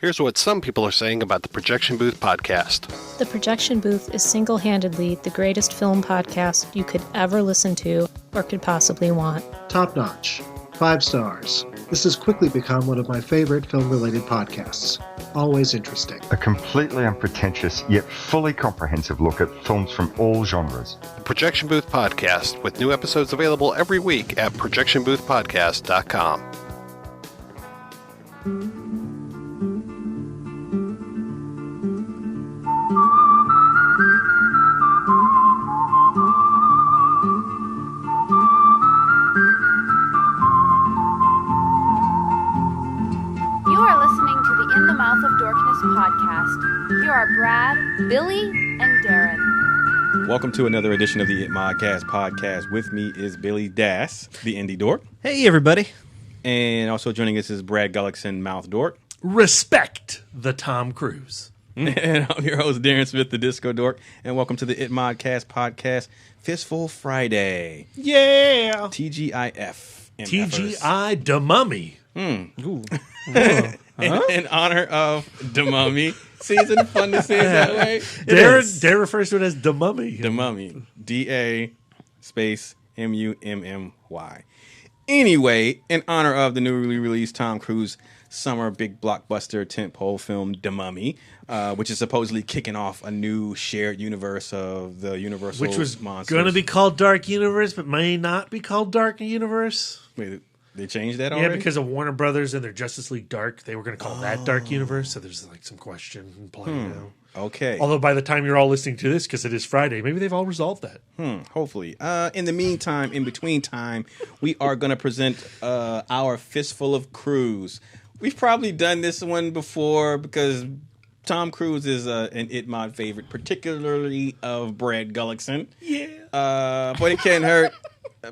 Here's what some people are saying about the Projection Booth podcast. The Projection Booth is single-handedly the greatest film podcast you could ever listen to or could possibly want. Top notch. 5 stars. This has quickly become one of my favorite film-related podcasts. Always interesting. A completely unpretentious yet fully comprehensive look at films from all genres. The Projection Booth podcast, with new episodes available every week at projectionboothpodcast.com. Podcast. Here are Brad, Billy, and Darren. Welcome to another edition of the It Modcast podcast. With me is Billy Das, the indie dork. Hey, everybody. And also joining us is Brad Gullickson, mouth dork. Respect the Tom Cruise. And I'm your host, Darren Smith, the disco dork. And welcome to the It Modcast podcast, Fistful Friday. Yeah. TGIF. TGI Da Mummy. Ooh. In honor of Da Mummy. See, isn't it fun to say it that way? Darren refers to it as Da Mummy. Da Mummy. D-A space M-U-M-M-Y. Anyway, in honor of the newly released Tom Cruise summer big blockbuster tentpole film Da Mummy, which is supposedly kicking off a new shared universe of the Universal Which was monsters. going to be called Dark Universe, but may not be called Dark Universe. Wait, they changed that already? Yeah, because of Warner Brothers and their Justice League Dark, they were going to call that Dark Universe. So there's like some question in play now. Okay. Although by the time you're all listening to this, because it is Friday, maybe they've all resolved that. Hopefully. In the meantime, in between time, we are going to present our Fistful of Cruise. We've probably done this one before because Tom Cruise is an It Mod favorite, particularly of Brad Gullickson. Yeah. But it can't hurt.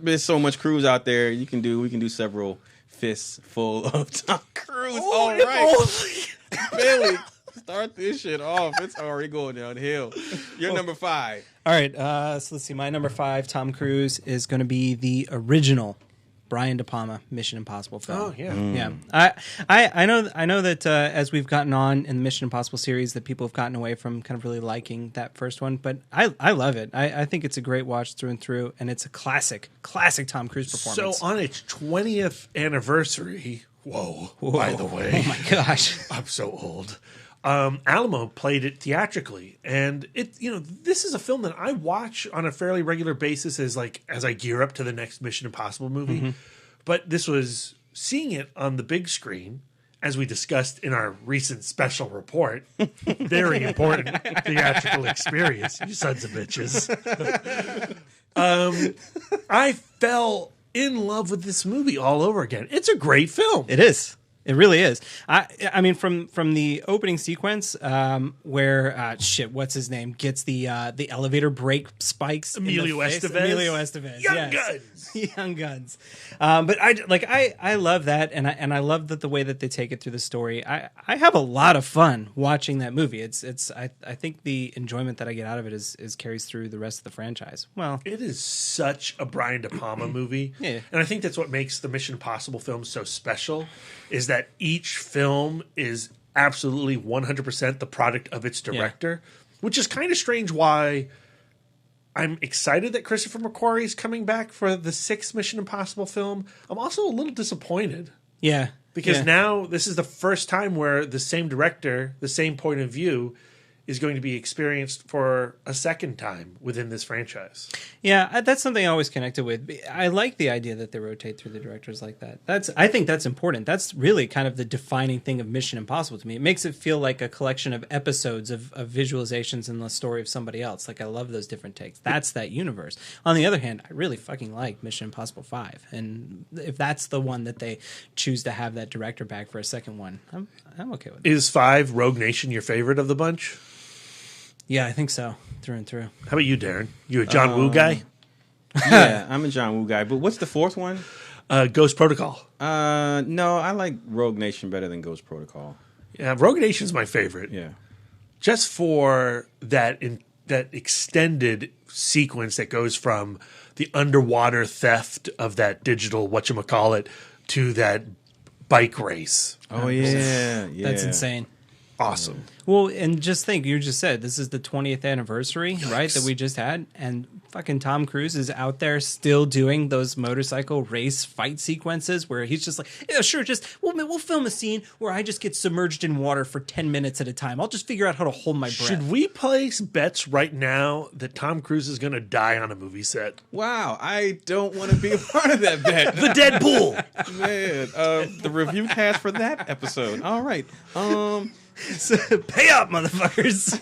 There's so much Cruise out there. We can do several fists full of Tom Cruise. All right. Billy, start this shit off. It's already going downhill. You're number 5. All right. So let's see. My number 5, Tom Cruise, is going to be the original Brian De Palma Mission Impossible film. Oh yeah, yeah. I know that as we've gotten on in the Mission Impossible series, that people have gotten away from kind of really liking that first one, but I love it. I think it's a great watch through and through, and it's a classic Tom Cruise performance. So on its 20th anniversary, whoa, by the way, oh my gosh, I'm so old. Alamo played it theatrically, and this is a film that I watch on a fairly regular basis as I gear up to the next Mission Impossible movie. Mm-hmm. But this was seeing it on the big screen, as we discussed in our recent special report. Very important theatrical experience, you sons of bitches. I fell in love with this movie all over again. It's a great film. It is. It really is. I mean, from the opening sequence where what's his name gets the elevator brake spikes. Emilio Estevez. Young Guns. Young Guns. But I love that, and I love that the way that they take it through the story. I have a lot of fun watching that movie. I think the enjoyment that I get out of it is carries through the rest of the franchise. Well, it is such a Brian De Palma movie, yeah. And I think that's what makes the Mission Impossible films so special. Is that each film is absolutely 100% the product of its director, which is kind of strange why I'm excited that Christopher McQuarrie is coming back for the 6th Mission Impossible film. I'm also a little disappointed. Yeah. Because now this is the first time where the same director, the same point of view, is going to be experienced for a second time within this franchise. Yeah, that's something I always connected with. I like the idea that they rotate through the directors like that. I think that's important. That's really kind of the defining thing of Mission Impossible to me. It makes it feel like a collection of episodes of visualizations in the story of somebody else. Like, I love those different takes. That's that universe. On the other hand, I really fucking like Mission Impossible 5. And if that's the one that they choose to have that director back for a second one, I'm okay with it. Is 5 Rogue Nation your favorite of the bunch? Yeah, I think so, through and through. How about you, Darren? You a John Woo guy? Yeah, I'm a John Woo guy. But what's the 4th one? Ghost Protocol. No, I like Rogue Nation better than Ghost Protocol. Yeah, Rogue Nation's my favorite. Yeah. Just for that extended sequence that goes from the underwater theft of that digital whatchamacallit to that bike race. Oh, yeah. That's insane. awesome. Well, and just think, you just said this is the 20th anniversary, right, that we just had, and fucking Tom Cruise is out there still doing those motorcycle race fight sequences where he's just like, yeah, sure, just we'll film a scene where I just get submerged in water for 10 minutes at a time. I'll just figure out how to hold my breath. Should we place bets right now that Tom Cruise is going to die on a movie set? Wow, I don't want to be a part of that bet. The Deadpool. Man, the review cast for that episode. All right. So, pay up, motherfuckers.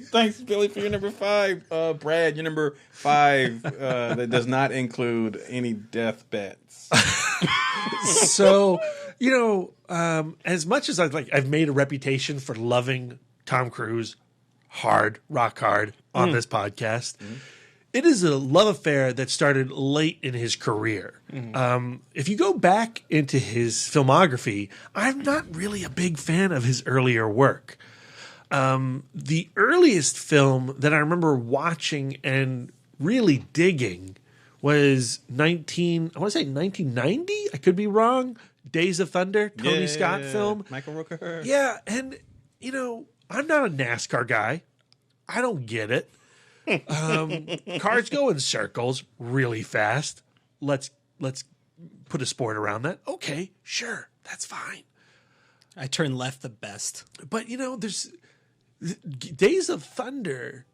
Thanks, Billy, for your number 5. Brad, your number 5 that does not include any death bets. So, as much as I've made a reputation for loving Tom Cruise rock hard on this podcast. It is a love affair that started late in his career. If you go back into his filmography, I'm not really a big fan of his earlier work. The earliest film that I remember watching and really digging was 1990? I could be wrong. Days of Thunder, Tony Scott film. Michael Rooker. Yeah, and, I'm not a NASCAR guy. I don't get it. Cars go in circles really fast. Let's put a sport around that. Okay, sure, that's fine. I turn left the best. But there's Days of Thunder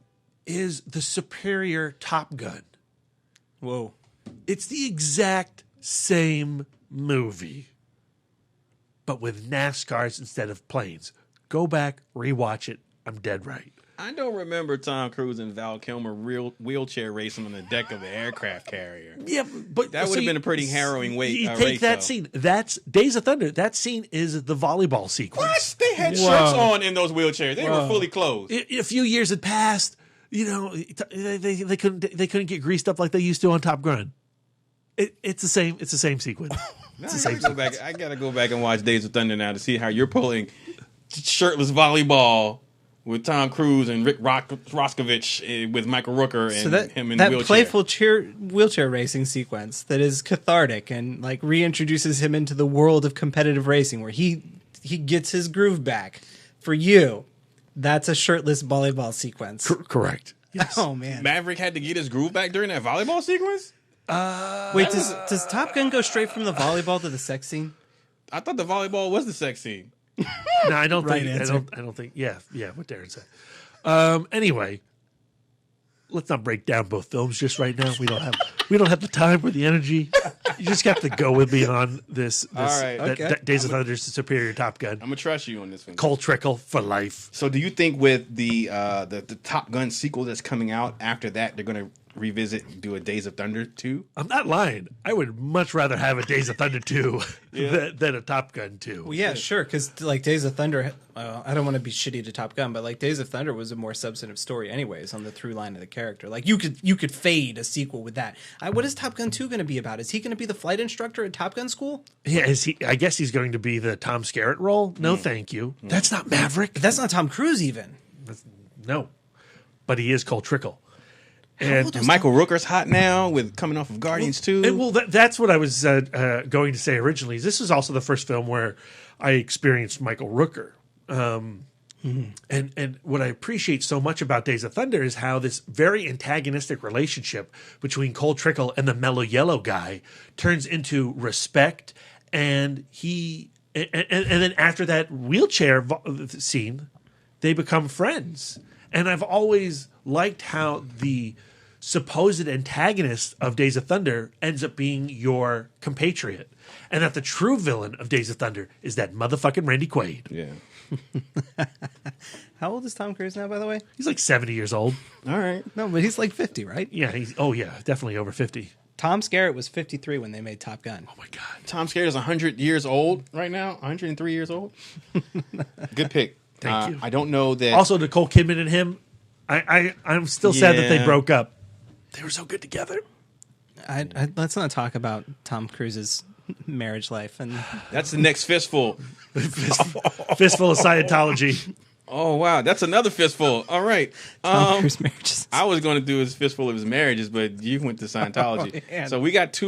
is the superior Top Gun. Whoa. It's the exact same movie, but with NASCARs instead of planes. Go back, rewatch it. I'm dead right. I don't remember Tom Cruise and Val Kilmer wheelchair racing on the deck of the aircraft carrier. Yeah, but that would have been a pretty harring You take race, that though. scene. That's Days of Thunder. That scene is the volleyball sequence. What? They had shirts on in those wheelchairs. They were fully clothed. A few years had passed. They couldn't get greased up like they used to on Top Gun. It's the same. It's the same sequence. I gotta go back and watch Days of Thunder now to see how you're pulling shirtless volleyball with Tom Cruise and Rick Roscovich with Michael Rooker and him in the wheelchair. That playful wheelchair racing sequence that is cathartic and like reintroduces him into the world of competitive racing where he gets his groove back. For you, that's a shirtless volleyball sequence. Correct. Yes. Oh man, Maverick had to get his groove back during that volleyball sequence? Wait, does Top Gun go straight from the volleyball to the sex scene? I thought the volleyball was the sex scene. No, I don't think. I don't think. Yeah, what Darren said. Anyway, let's not break down both films just right now. We don't have the time or the energy. You just got to go with me on this. All right. Okay. Days of Thunder is the superior Top Gun. I'm gonna trust you on this one. Cole Trickle for life. So, do you think with the Top Gun sequel that's coming out after that, they're gonna revisit and do a Days of Thunder 2? I'm not lying. I would much rather have a Days of Thunder 2 than a Top Gun 2. Well, yeah, sure, because like Days of Thunder, I don't want to be shitty to Top Gun, but like Days of Thunder was a more substantive story, anyways, on the through line of the character. Like you could fade a sequel with that. What is Top Gun 2 going to be about? Is he going to be the flight instructor at Top Gun school? Yeah, is he? I guess he's going to be the Tom Skerritt role. No, thank you. That's not Maverick. That's not Tom Cruise even. No, but he is Cole Trickle. And Michael Rooker's hot now with coming off of Guardians 2. Well, that's what I was going to say originally. This is also the first film where I experienced Michael Rooker. And what I appreciate so much about Days of Thunder is how this very antagonistic relationship between Cole Trickle and the mellow yellow guy turns into respect. And then after that wheelchair scene, they become friends. And I've always liked how the supposed antagonist of Days of Thunder ends up being your compatriot. And that the true villain of Days of Thunder is that motherfucking Randy Quaid. Yeah. How old is Tom Cruise now, by the way? He's like 70 years old. All right. No, but he's like 50, right? Yeah, definitely over 50. Tom Skerritt was 53 when they made Top Gun. Oh my God. Tom Skerritt is 100 years old right now. 103 years old. Good pick. Thank you. I don't know that. Also, Nicole Kidman and him, I'm still sad that they broke up. They were so good together. Let's not talk about Tom Cruise's marriage life. And that's the next fistful. Fistful of Scientology. Oh wow, that's another fistful. All right. Tom Cruise marriages. I was going to do his fistful of his marriages, but you went to Scientology. Man. So we got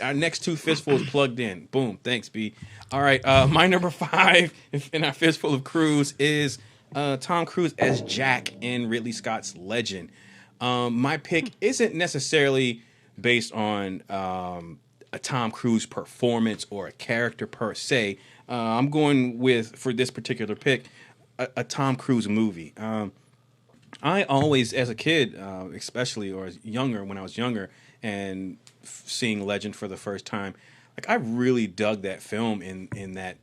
our next two fistfuls plugged in. Boom. Thanks, B. All right. My number 5 in our fistful of Cruise is Tom Cruise as Jack in Ridley Scott's Legend. My pick isn't necessarily based on a Tom Cruise performance or a character per se. I'm going with, for this particular pick, a Tom Cruise movie. I always, as a kid, especially, or younger, when I was younger, and seeing Legend for the first time, like I really dug that film in that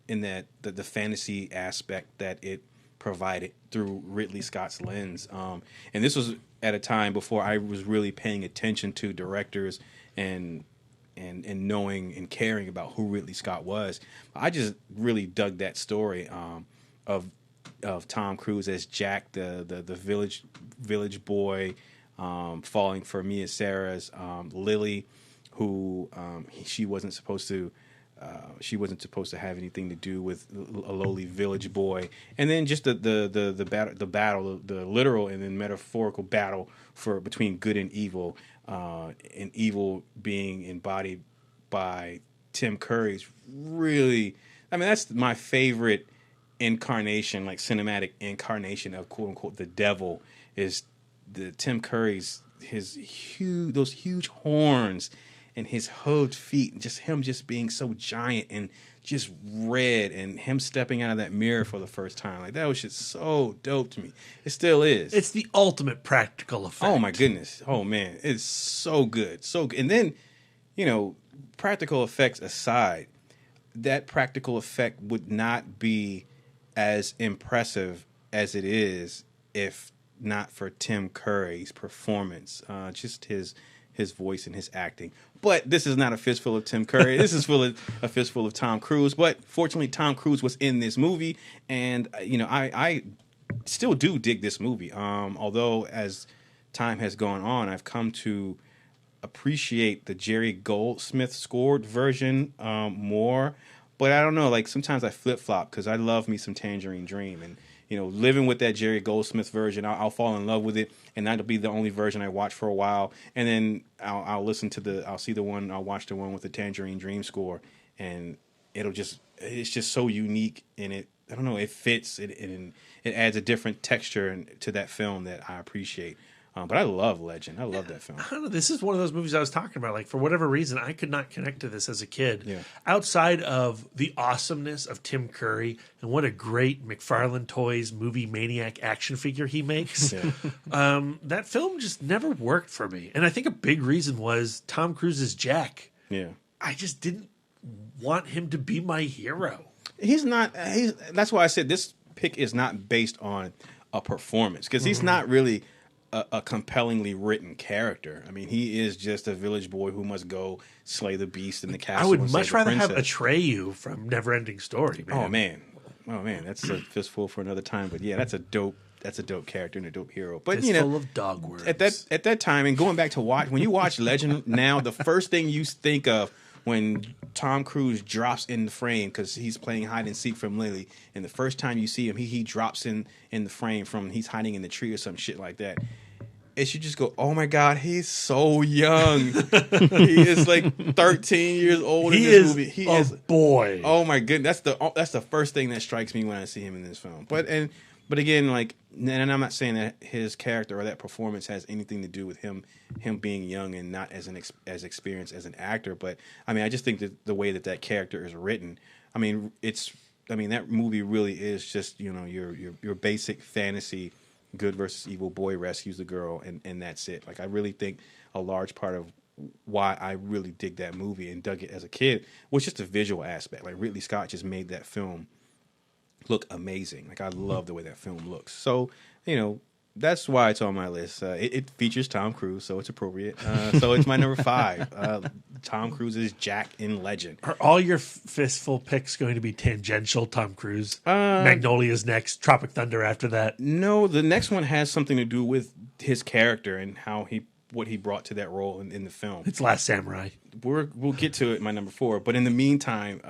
the fantasy aspect that it provided through Ridley Scott's lens. And this was at a time before I was really paying attention to directors and knowing and caring about who Ridley Scott was. I just really dug that story of Tom Cruise as Jack, the village boy, falling for Mia Sarah's Lily, who she wasn't supposed to have anything to do with a lowly village boy, and then just the battle, the literal and then metaphorical battle between good and evil being embodied by Tim Curry's really. I mean, that's my favorite incarnation, like cinematic incarnation of quote unquote the devil, is the Tim Curry's those huge horns and his hooved feet, and just him just being so giant and just red, and him stepping out of that mirror for the first time. Like that was just so dope to me. It still is. It's the ultimate practical effect. Oh my goodness. Oh man, it's so good. So good. And then, practical effects aside, that practical effect would not be as impressive as it is if not for Tim Curry's performance, just his voice and his acting. But this is not a fistful of Tim Curry. This is a fistful of Tom Cruise. But fortunately, Tom Cruise was in this movie, and I still do dig this movie. Although as time has gone on, I've come to appreciate the Jerry Goldsmith scored version more. But I don't know, like sometimes I flip-flop because I love me some Tangerine Dream. And, living with that Jerry Goldsmith version, I'll fall in love with it. And that'll be the only version I watch for a while. And then I'll watch the one with the Tangerine Dream score. And it's just so unique. And I don't know, it fits. It adds a different texture to that film that I appreciate. But I love Legend. I love that film. I don't know. This is one of those movies I was talking about. Like, for whatever reason, I could not connect to this as a kid. Yeah. Outside of the awesomeness of Tim Curry and what a great McFarlane Toys movie maniac action figure he makes, that film just never worked for me. And I think a big reason was Tom Cruise's Jack. Yeah. I just didn't want him to be my hero. He's not. That's why I said this pick is not based on a performance, because he's not really a compellingly written character. I mean, he is just a village boy who must go slay the beast in the castle. I would and much save the rather have princess. Atreyu from Neverending Story, man. Oh man, that's a fistful for another time. But yeah, that's a dope character and a dope hero. But It's full of dog words. at that time, and going back to when you watch Legend now, the first thing you think of when Tom Cruise drops in the frame, because he's playing hide and seek from Lily, and the first time you see him, he drops in the frame from he's hiding in the tree or some shit like that. It should just go, oh my God, he's so young. He is like 13 years old in this movie. He is a boy. Oh my goodness, that's the first thing that strikes me when I see him in this film. But again, like, and I'm not saying that his character or that performance has anything to do with him being young and not as experienced as an actor. But I mean, I just think that the way that character is written, that movie really is just your basic fantasy. Good versus evil boy rescues the girl, and that's it. Like, I really think a large part of why I really dig that movie and dug it as a kid was just the visual aspect. Like, Ridley Scott just made that film look amazing. Like, I love the way that film looks. So, that's why it's on my list. It features Tom Cruise, so it's appropriate. So it's my number 5. Tom Cruise's Jack in Legend. Are all your fistful picks going to be tangential Tom Cruise? Magnolia's next, Tropic Thunder after that? No, the next one has something to do with his character and what he brought to that role in the film. It's Last Samurai. We'll get to it, my number 4. But in the meantime,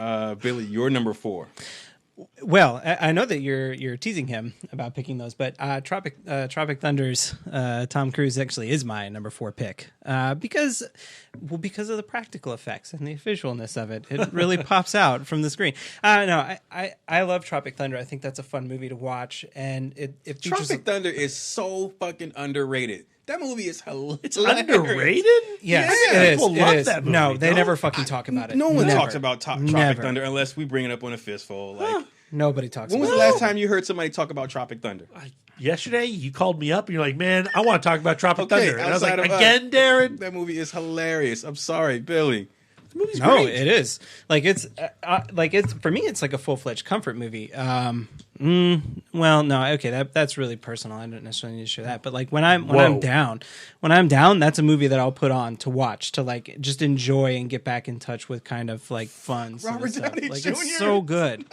Billy, your number 4. Well, I know that you're teasing him about picking those, but Tropic Thunder's Tom Cruise actually is my number 4 pick because of the practical effects and the visualness of it. It really pops out from the screen. No, I love Tropic Thunder. I think that's a fun movie to watch, and it features Tropic Thunder is so fucking underrated. That movie is hilarious. It's underrated? Yes, Yeah, it is. people It love is. that movie, No, they don't never fucking talk about it. No one Never. talks about Tropic Never. Thunder unless we bring it up on a fistful. Like, Nobody talks when was about the it. last time you heard somebody talk about Tropic Thunder? Yesterday, you called me up and you're like, man, I want to talk about Tropic Okay, Thunder. And I was like, outside of again, Darren? That movie is hilarious. I'm sorry, Billy. This movie's No, great. it is. Like it's for me. It's like a full-fledged comfort movie. Well, no, okay, that's really personal. I don't necessarily need to share that. But like when I'm down, that's a movie that I'll put on to watch to like just enjoy and get back in touch with kind of like fun. sort of Robert stuff. Downey Like Jr. it's so good.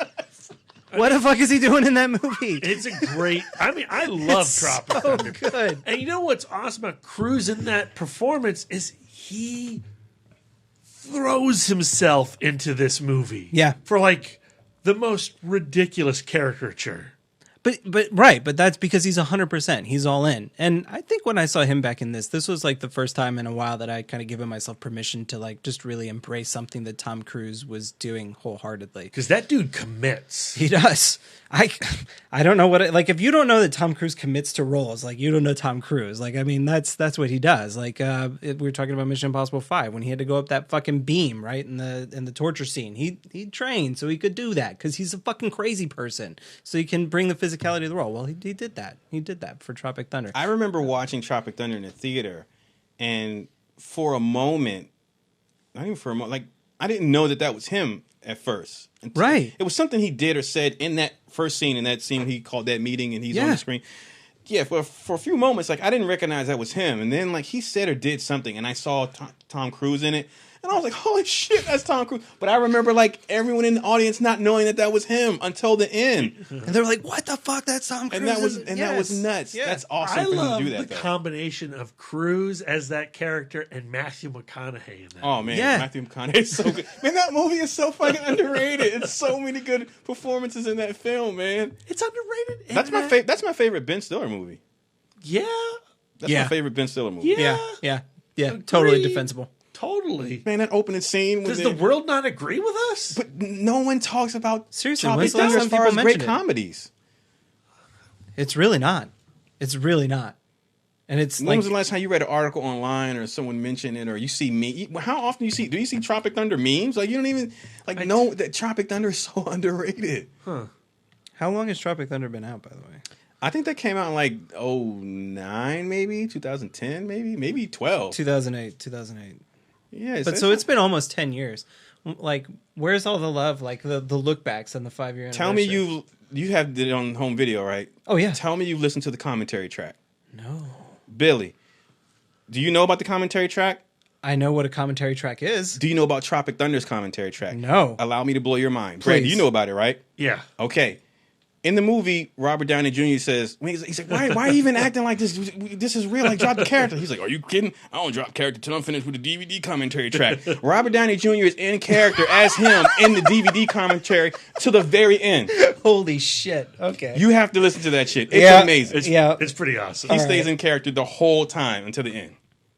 What the fuck is he doing in that movie? It's a great. I mean, I love Tropic So Thunder. good. And you know what's awesome about Cruise in that performance is he throws himself into this movie. Yeah. For like the most ridiculous caricature. But that's because he's 100%. He's all in. And I think when I saw him back in this was like the first time in a while that I kind of given myself permission to like just really embrace something that Tom Cruise was doing wholeheartedly. Because that dude commits. He does. I don't know what like if you don't know that Tom Cruise commits to roles, like you don't know Tom Cruise. Like I mean that's what he does. Like we were talking about Mission Impossible 5 when he had to go up that fucking beam right in the torture scene. He trained so he could do that because he's a fucking crazy person. So he can bring the physicality of the role. Well, he did that. He did that for Tropic Thunder. I remember watching Tropic Thunder in the theater, and for a moment, not even for a moment, like I didn't know that was him at first. Right. It was something he did or said in that first scene, in that scene he called that meeting and he's on the screen. Yeah, for a few moments, like I didn't recognize that was him. And then like he said or did something and I saw Tom Cruise in it. And I was like, holy shit, that's Tom Cruise. But I remember like everyone in the audience not knowing that was him until the end. And they were like, what the fuck? That's Tom Cruise. That was nuts. Yeah. That's awesome I for him love to do that. the though. combination of Cruise as that character and Matthew McConaughey in that. Oh man, Yeah. Matthew McConaughey is so good. Man, that movie is so fucking underrated. It's so many good performances in that film, man. It's underrated. That's my favorite. That's my favorite Ben Stiller movie. Yeah. That's Yeah. my favorite Ben Stiller movie. Yeah. Yeah. Totally Agreed. defensible. Totally. Man, that opening scene. Does the world not agree with us? But no one talks about Seriously, Tropic when's the last Thunder time as far people as great mentioned it? comedies. It's really not. It's really not. And it's When like was the last time you read an article online or someone mentioned it or you see me? How often do you see Tropic Thunder memes? Like you don't even know that Tropic Thunder is so underrated. how long has Tropic Thunder been out, by the way? I think that came out in like 2009, maybe 2010, maybe 12. 2008. Yeah, But so it's been almost 10 years. Like, where's all the love? Like the look backs and the 5-year anniversary. Tell me you have it on home video, right? Oh yeah. Tell me you listened to the commentary track. No. Billy, do you know about the commentary track? I know what a commentary track is. Do you know about Tropic Thunder's commentary track? No. Allow me to blow your mind. Brad, Please. you know about it, right? Yeah. Okay. In the movie, Robert Downey Jr. says, he's like, why are you even acting like this? This is real. Like, drop the character. He's like, are you kidding? I don't drop character till I'm finished with the DVD commentary track. Robert Downey Jr. is in character as him in the DVD commentary to the very end. Holy shit. Okay. You have to listen to that shit. It's amazing. It's pretty awesome. He stays in character the whole time until the end.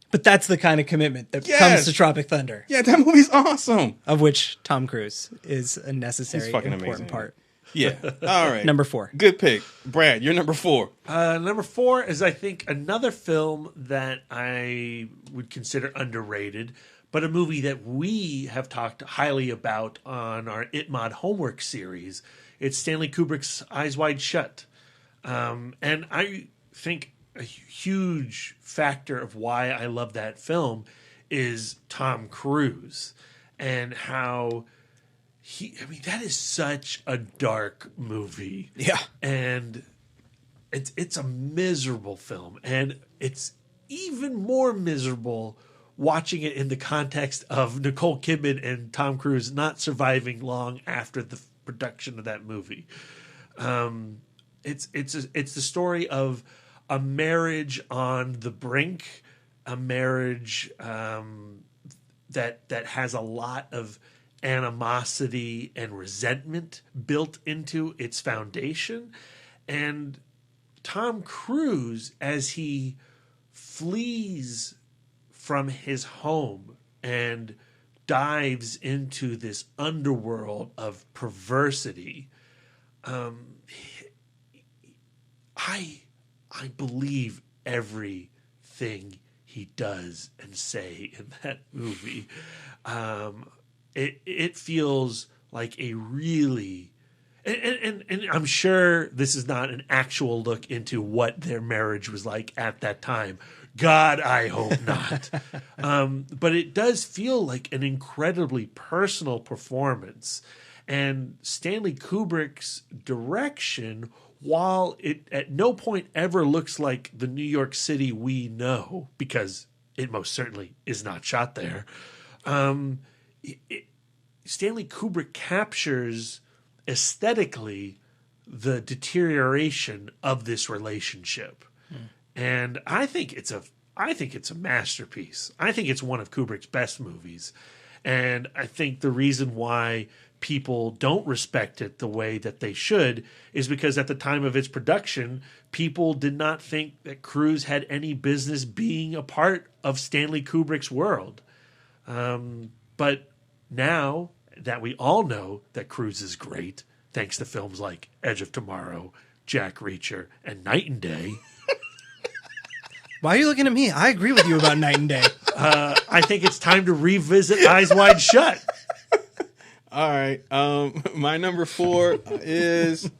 But that's the kind of commitment that Yes. comes to Tropic Thunder, Yeah, that movie's awesome. of which Tom Cruise is a necessary, He's fucking important amazing. part. Yeah. All right. Number 4. Good pick. Brad, you're number 4. Number 4 is, I think, another film that I would consider underrated, but a movie that we have talked highly about on our ItMod homework series. It's Stanley Kubrick's Eyes Wide Shut. And I think a huge factor of why I love that film is Tom Cruise and how that is such a dark movie. Yeah. And it's a miserable film. And it's even more miserable watching it in the context of Nicole Kidman and Tom Cruise not surviving long after the production of that movie. It's the story of a marriage on the brink, a marriage that has a lot of animosity and resentment built into its foundation. And Tom Cruise, as he flees from his home and dives into this underworld of perversity, I believe everything he does and say in that movie. It feels like a really, and I'm sure this is not an actual look into what their marriage was like at that time. God, I hope not. But it does feel like an incredibly personal performance. And Stanley Kubrick's direction, while it at no point ever looks like the New York City we know, because it most certainly is not shot there, Stanley Kubrick captures aesthetically the deterioration of this relationship. And I think it's a masterpiece. I think it's one of Kubrick's best movies. And I think the reason why people don't respect it the way that they should is because at the time of its production, people did not think that Cruise had any business being a part of Stanley Kubrick's world. But now that we all know that Cruise is great, thanks to films like Edge of Tomorrow, Jack Reacher, and Night and Day. Why are you looking at me? I agree with you about Night and Day. I think it's time to revisit Eyes Wide Shut. All right. My number 4 is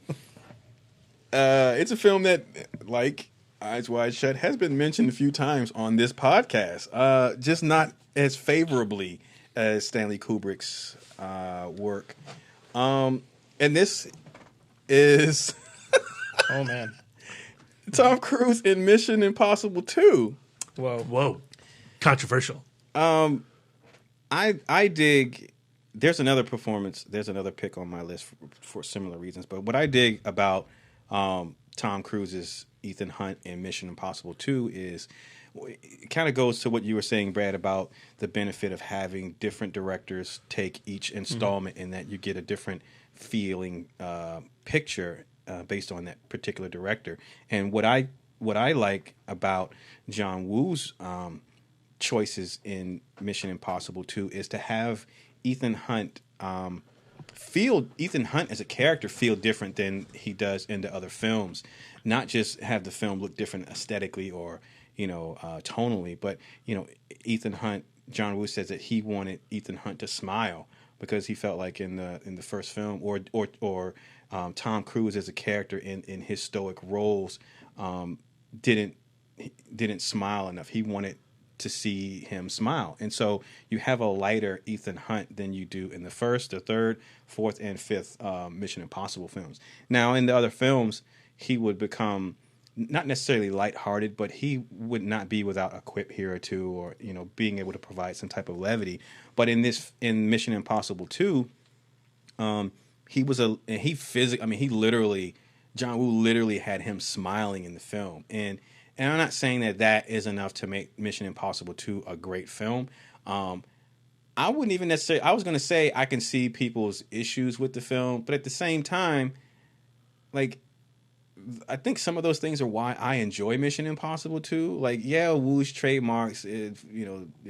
it's a film that, like Eyes Wide Shut, has been mentioned a few times on this podcast. Just not as favorably as Stanley Kubrick's work. And this is Oh man. Tom Cruise in Mission Impossible 2. Whoa. Controversial. I dig. There's another performance. There's another pick on my list for similar reasons. But what I dig about Tom Cruise's Ethan Hunt in Mission Impossible 2 is it kind of goes to what you were saying, Brad, about the benefit of having different directors take each installment, in that you get a different feeling picture based on that particular director. And what I like about John Woo's choices in Mission Impossible 2 is to have Ethan Hunt as a character feel different than he does in the other films. Not just have the film look different aesthetically or tonally, but Ethan Hunt. John Woo says that he wanted Ethan Hunt to smile because he felt like in the first film or Tom Cruise as a character in his stoic roles didn't smile enough. He wanted to see him smile. And so you have a lighter Ethan Hunt than you do in the first, the third, fourth, and fifth Mission Impossible films. Now, in the other films, he would become not necessarily lighthearted, but he would not be without a quip here or two, or being able to provide some type of levity. But in Mission Impossible 2, John Woo literally had him smiling in the film. And I'm not saying that is enough to make Mission Impossible 2 a great film. I wouldn't even necessarily, I was going to say I can see people's issues with the film, but at the same time, like, I think some of those things are why I enjoy Mission Impossible 2. Like, yeah, Woo's trademarks, whether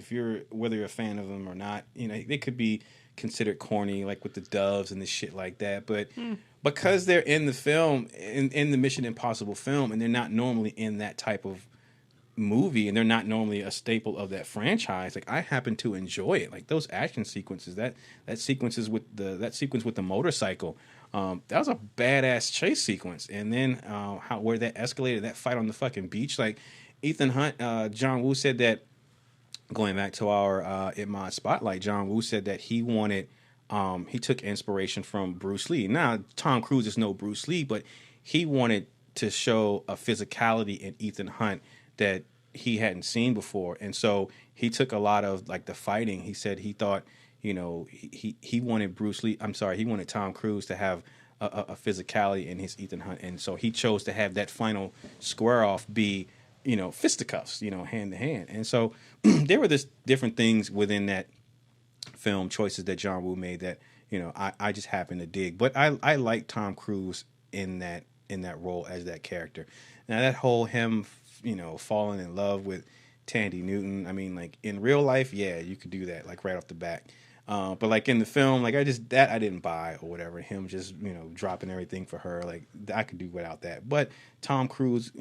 you're a fan of them or not, they could be considered corny, like with the doves and the shit like that. But because they're in the film, in the Mission Impossible film, and they're not normally in that type of movie, and they're not normally a staple of that franchise, like, I happen to enjoy it. Like those action sequences, that sequence with the motorcycle, that was a badass chase sequence. And then where that escalated, that fight on the fucking beach, like Ethan Hunt, John Woo said that, going back to our ItMod Spotlight, John Woo said that he wanted, he took inspiration from Bruce Lee. Now, Tom Cruise is no Bruce Lee, but he wanted to show a physicality in Ethan Hunt that he hadn't seen before. And so he took a lot of like the fighting. He said he thought, he wanted he wanted Tom Cruise to have a physicality in his Ethan Hunt. And so he chose to have that final square off be, fisticuffs, hand to hand. And so there were just different things within that film choices that John Woo made that I just happen to dig. But I like Tom Cruise in that role as that character. Now that whole him falling in love with Tandy Newton, I mean, like in real life, yeah, you could do that like right off the bat. But like in the film, like I didn't buy or whatever. Him just dropping everything for her, like I could do without that. But Tom Cruise,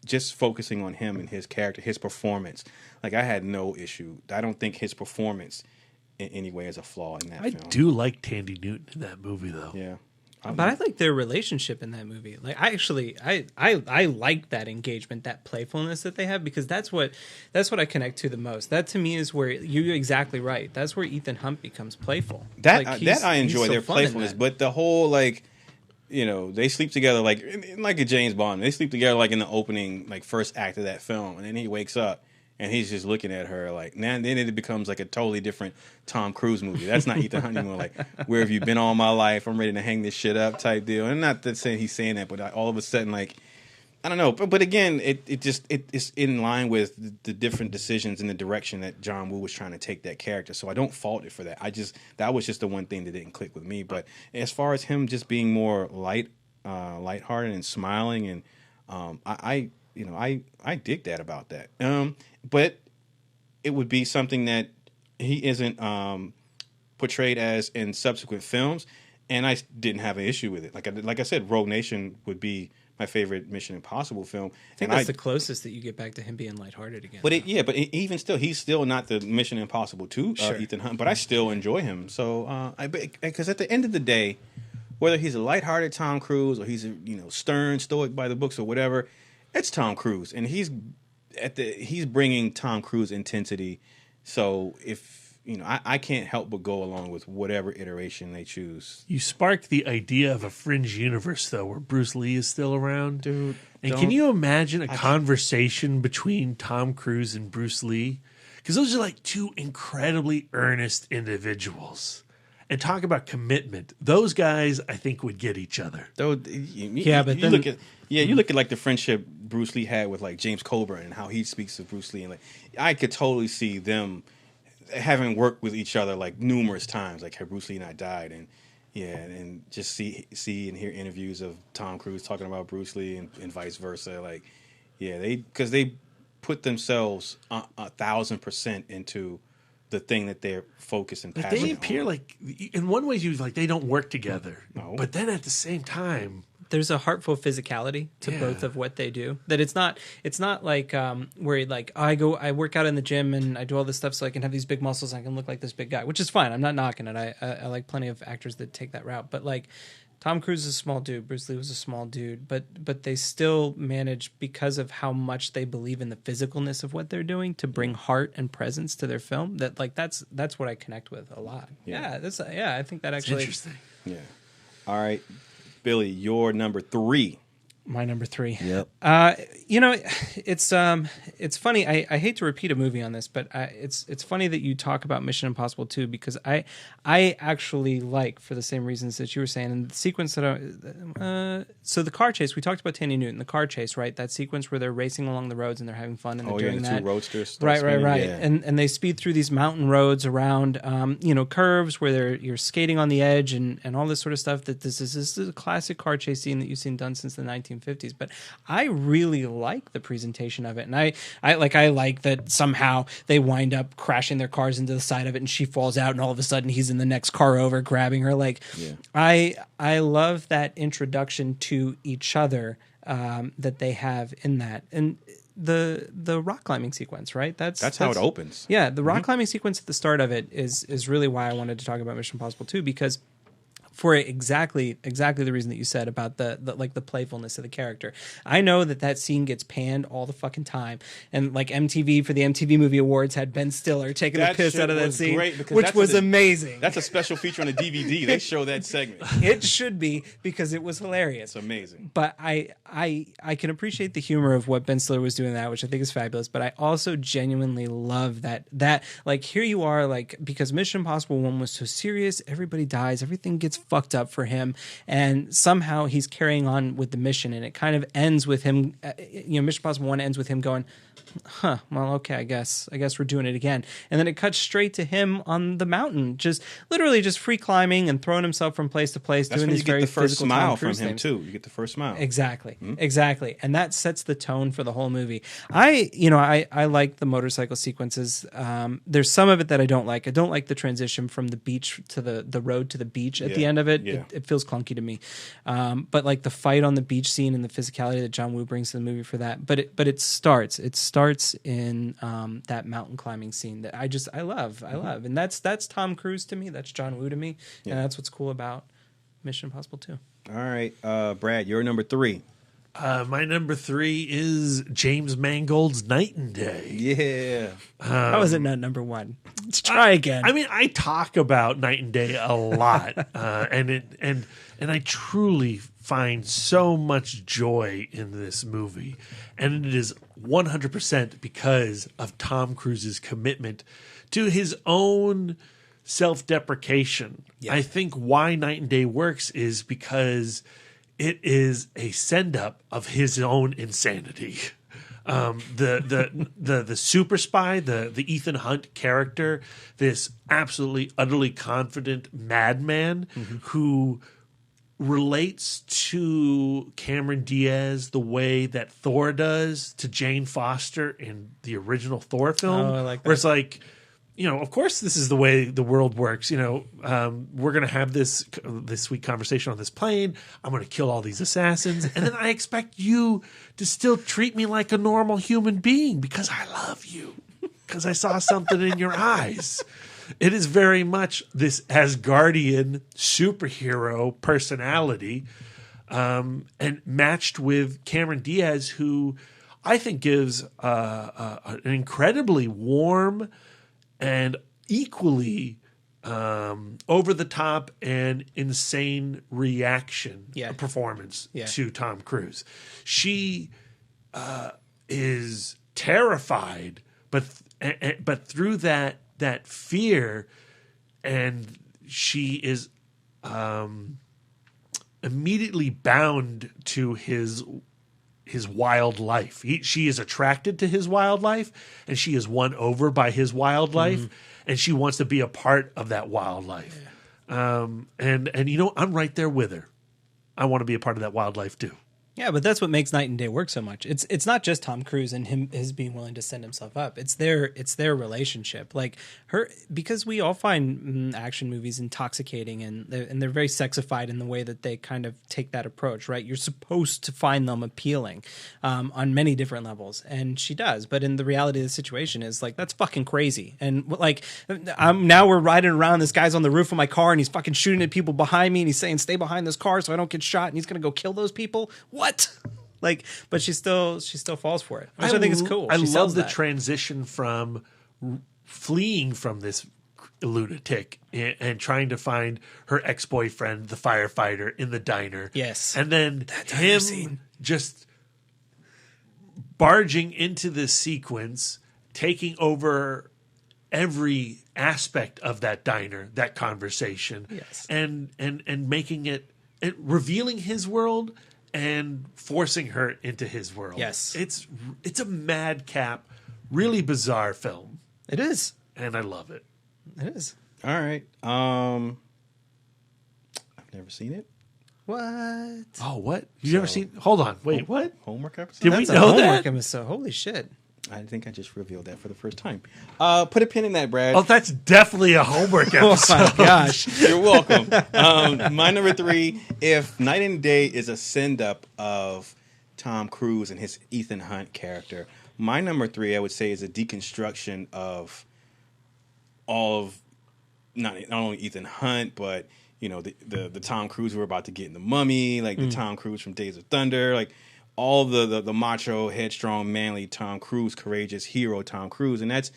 just focusing on him and his character, his performance, like I had no issue. I don't think his performance in any way is a flaw in that film. I do like Tandy Newton in that movie, though. Yeah. But I like their relationship in that movie. Like I like that engagement, that playfulness that they have, because that's what I connect to the most. That to me is where you're exactly right. That's where Ethan Hunt becomes playful. That I enjoy their playfulness, but the whole they sleep together like a James Bond. They sleep together like in the opening first act of that film, and then he wakes up. And he's just looking at her then it becomes like a totally different Tom Cruise movie. That's not Ethan Hunt anymore. Like, where have you been all my life? I'm ready to hang this shit up type deal. And not that he's saying that, but all of a sudden, I don't know. But again, it's in line with the different decisions and the direction that John Woo was trying to take that character. So I don't fault it for that. That was just the one thing that didn't click with me. But as far as him just being more lighthearted and smiling, and I dig that about that. But it would be something that he isn't portrayed as in subsequent films, and I didn't have an issue with it. Like I said, Rogue Nation would be my favorite Mission Impossible film. I think that's the closest that you get back to him being lighthearted again. But even still, he's still not the Mission Impossible 2 Ethan Hunt, but I still enjoy him. So because at the end of the day, whether he's a lighthearted Tom Cruise or he's stern, stoic by the books or whatever, it's Tom Cruise, and he's bringing Tom Cruise intensity. So if I can't help but go along with whatever iteration they choose. You sparked the idea of a fringe universe, though, where Bruce Lee is still around, dude. And can you imagine a conversation between Tom Cruise and Bruce Lee? Because those are like two incredibly earnest individuals. And talk about commitment. Those guys, I think, would get each other. You look at like the friendship Bruce Lee had with like James Coburn and how he speaks of Bruce Lee, and I could totally see them having worked with each other like numerous times, like how Bruce Lee and I died, and just see and hear interviews of Tom Cruise talking about Bruce Lee and vice versa. Because they put themselves 1,000% into the thing that they're focused and passionate on. They appear in one way, they don't work together. No. But then at the same time, there's a heartful physicality to both of what they do. That it's not like where I work out in the gym and I do all this stuff so I can have these big muscles and I can look like this big guy, which is fine. I'm not knocking it. I like plenty of actors that take that route. But Tom Cruise is a small dude. Bruce Lee was a small dude, but they still manage, because of how much they believe in the physicalness of what they're doing, to bring heart and presence to their film. That's what I connect with a lot. Yeah, I think that actually interesting. Yeah. All right, Billy, your number 3. My number 3. Yep. It's funny. I hate to repeat a movie on this, but it's funny that you talk about Mission Impossible 2, because I actually like, for the same reasons that you were saying, and the sequence that so the car chase, we talked about Tandy Newton, the car chase, right? That sequence where they're racing along the roads and they're having fun and they're doing that. 2 roadsters. Right. Yeah. And they speed through these mountain roads around curves where you're skating on the edge and all this sort of stuff. That this is a classic car chase scene that you've seen done since the 1950s. But I really like the presentation of it, and I like that somehow they wind up crashing their cars into the side of it, and she falls out, and all of a sudden he's in the next car over grabbing her. I love that introduction to each other that they have in that, and the rock climbing sequence, right? That's how it opens. Yeah, the rock climbing sequence at the start of it is really why I wanted to talk about Mission Impossible 2, because for exactly the reason that you said about the playfulness of the character. I know that scene gets panned all the fucking time, and MTV for the MTV Movie Awards had Ben Stiller taking the piss out of that scene, which was amazing. That's a special feature on the DVD. They show that segment. It should be, because it was hilarious. It's amazing. But I can appreciate the humor of what Ben Stiller was doing that, which I think is fabulous. But I also genuinely love that here you are, because Mission Impossible 1 was so serious, everybody dies, everything gets fucked up for him, and somehow he's carrying on with the mission, and it kind of ends with him. Mission Impossible 1 ends with him going, "Huh, well, okay, I guess we're doing it again." And then it cuts straight to him on the mountain, just literally just free climbing and throwing himself from place to place, That's doing when these you get very the first physical smile Tom from Cruise him things. too. You get the first smile. Exactly. And that sets the tone for the whole movie. I like the motorcycle sequences. There's some of it that I don't like. I don't like the transition from the beach to the road to the beach at the end of it. Yeah. It feels clunky to me. But like the fight on the beach scene and the physicality that John Woo brings to the movie for that. But it starts in that mountain climbing scene that I love. And that's Tom Cruise to me. That's John Woo to me. Yeah. And that's what's cool about Mission Impossible 2. All right, Brad, you're number 3. My number 3 is James Mangold's Night and Day. Yeah. How is it not number 1? Let's try again. I mean, I talk about Night and Day a lot, and I truly find so much joy in this movie, and it is 100% because of Tom Cruise's commitment to his own self-deprecation. Yeah. I think why Night and Day works is because it is a send-up of his own insanity. The super spy, the Ethan Hunt character, this absolutely utterly confident madman who relates to Cameron Diaz the way that Thor does to Jane Foster in the original Thor film. Oh, I like that. Where it's like, of course this is the way the world works. We're going to have this sweet conversation on this plane. I'm going to kill all these assassins. And then I expect you to still treat me like a normal human being because I love you. Because I saw something in your eyes. It is very much this Asgardian superhero personality, and matched with Cameron Diaz, who I think gives an incredibly warm and equally over the top and insane reaction performance to Tom Cruise. She is terrified, but through that fear, and she is immediately bound to his wild life. She is attracted to his wild life, and she is won over by his wild life, and she wants to be a part of that wild life. And I'm right there with her. I want to be a part of that wild life too. Yeah, but that's what makes Night and Day work so much. It's not just Tom Cruise and his being willing to send himself up. It's their relationship. Like because we all find action movies intoxicating and they're very sexified in the way that they kind of take that approach, right? You're supposed to find them appealing on many different levels, and she does. But in the reality of the situation is like that's fucking crazy. And like now we're riding around. This guy's on the roof of my car and he's fucking shooting at people behind me and he's saying, "Stay behind this car so I don't get shot." And he's gonna go kill those people. What? Like, but she still falls for it, which I think is cool. I She love sells the that. transition from fleeing from this lunatic and trying to find her ex-boyfriend, the firefighter, in the diner. Yes. And then That diner him scene. just barging into this sequence, taking over every aspect of that diner, that conversation. Yes. And making it revealing his world and forcing her into his world. Yes. It's a madcap, really bizarre film, It is. and I love it. It is. All right. I've never seen it. What? Oh, what? You never seen? Hold on, wait, what? Homework episode? Did we That's a know homework that? episode. Holy shit. I think I just revealed that for the first time. Put a pin in that, Brad. Oh, that's definitely a homework Oh episode. my gosh. You're welcome. My number 3, if Night and Day is a send-up of Tom Cruise and his Ethan Hunt character, my number 3, I would say, is a deconstruction of all of not only Ethan Hunt, but the Tom Cruise we're about to get in The Mummy, like the Tom Cruise from Days of Thunder, like all the macho, headstrong, manly Tom Cruise, courageous hero Tom Cruise, and that's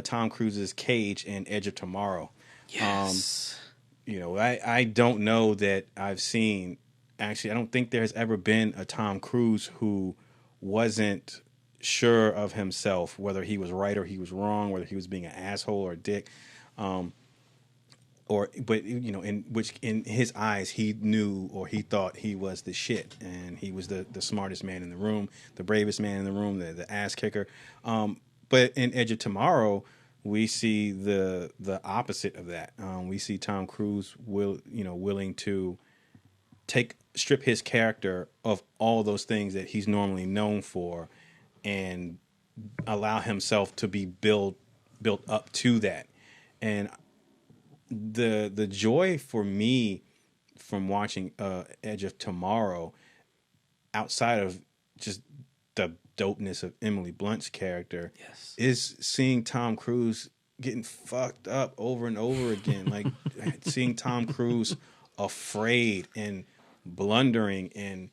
Tom Cruise's Cage in Edge of Tomorrow. Yes. I don't know that I've seen. Actually, I don't think there's ever been a Tom Cruise who wasn't sure of himself, whether he was right or he was wrong, whether he was being an asshole or a dick. but in his eyes he knew, or he thought he was the shit, and he was the smartest man in the room, the bravest man in the room, the ass kicker. But in Edge of Tomorrow, we see the opposite of that. We see Tom Cruise willing to strip his character of all those things that he's normally known for, and allow himself to be built up to that. And the joy for me from watching Edge of Tomorrow, outside of just the dopeness of Emily Blunt's character, is seeing Tom Cruise getting fucked up over and over again. Like seeing Tom Cruise afraid and blundering and,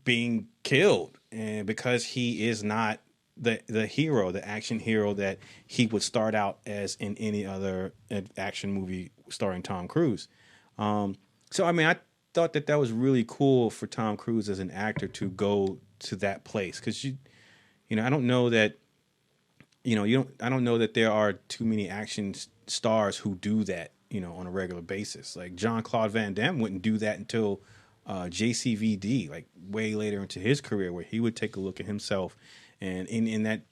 being killed. And because he is not the hero, the action hero that he would start out as in any other action movie starring Tom Cruise. So, I mean, I thought that was really cool for Tom Cruise as an actor to go to that place. Because, I don't know that, I don't know that there are too many action stars who do that, on a regular basis. Like Jean-Claude Van Damme wouldn't do that until JCVD, like way later into his career, where he would take a look at himself. And in that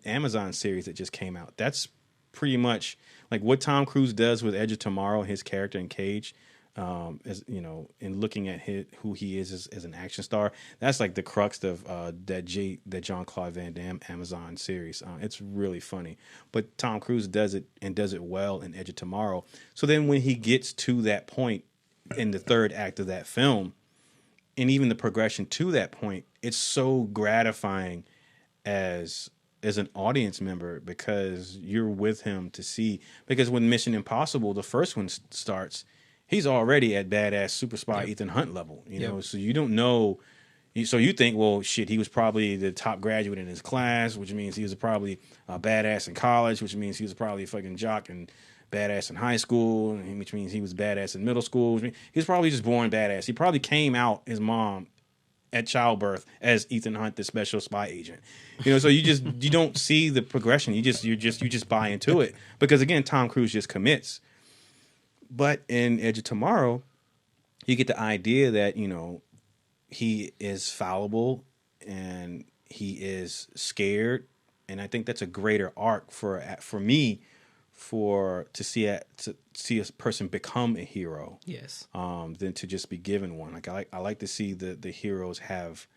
Amazon series that just came out, that's pretty much like what Tom Cruise does with Edge of Tomorrow, his character in Cage, as in looking at who he is as an action star. That's like the crux of that Jean-Claude Van Damme Amazon series. It's really funny, but Tom Cruise does it well in Edge of Tomorrow. So then when he gets to that point in the third act of that film, and even the progression to that point, it's so gratifying as an audience member, because you're with him to see. Because when Mission Impossible, the first one starts, he's already at badass super spy Ethan Hunt level, so you don't know. So you think, well, shit, he was probably the top graduate in his class, which means he was probably a badass in college, which means he was probably a fucking jock and badass in high school, which means he was badass in middle school. He was probably just born badass. He probably came out his mom at childbirth as Ethan Hunt, the special spy agent. So you don't see the progression. You just buy into it, because again, Tom Cruise just commits. But in Edge of Tomorrow, you get the idea that he is fallible and he is scared, and I think that's a greater arc for me. To see a person become a hero, than to just be given one. Like I like to see the heroes have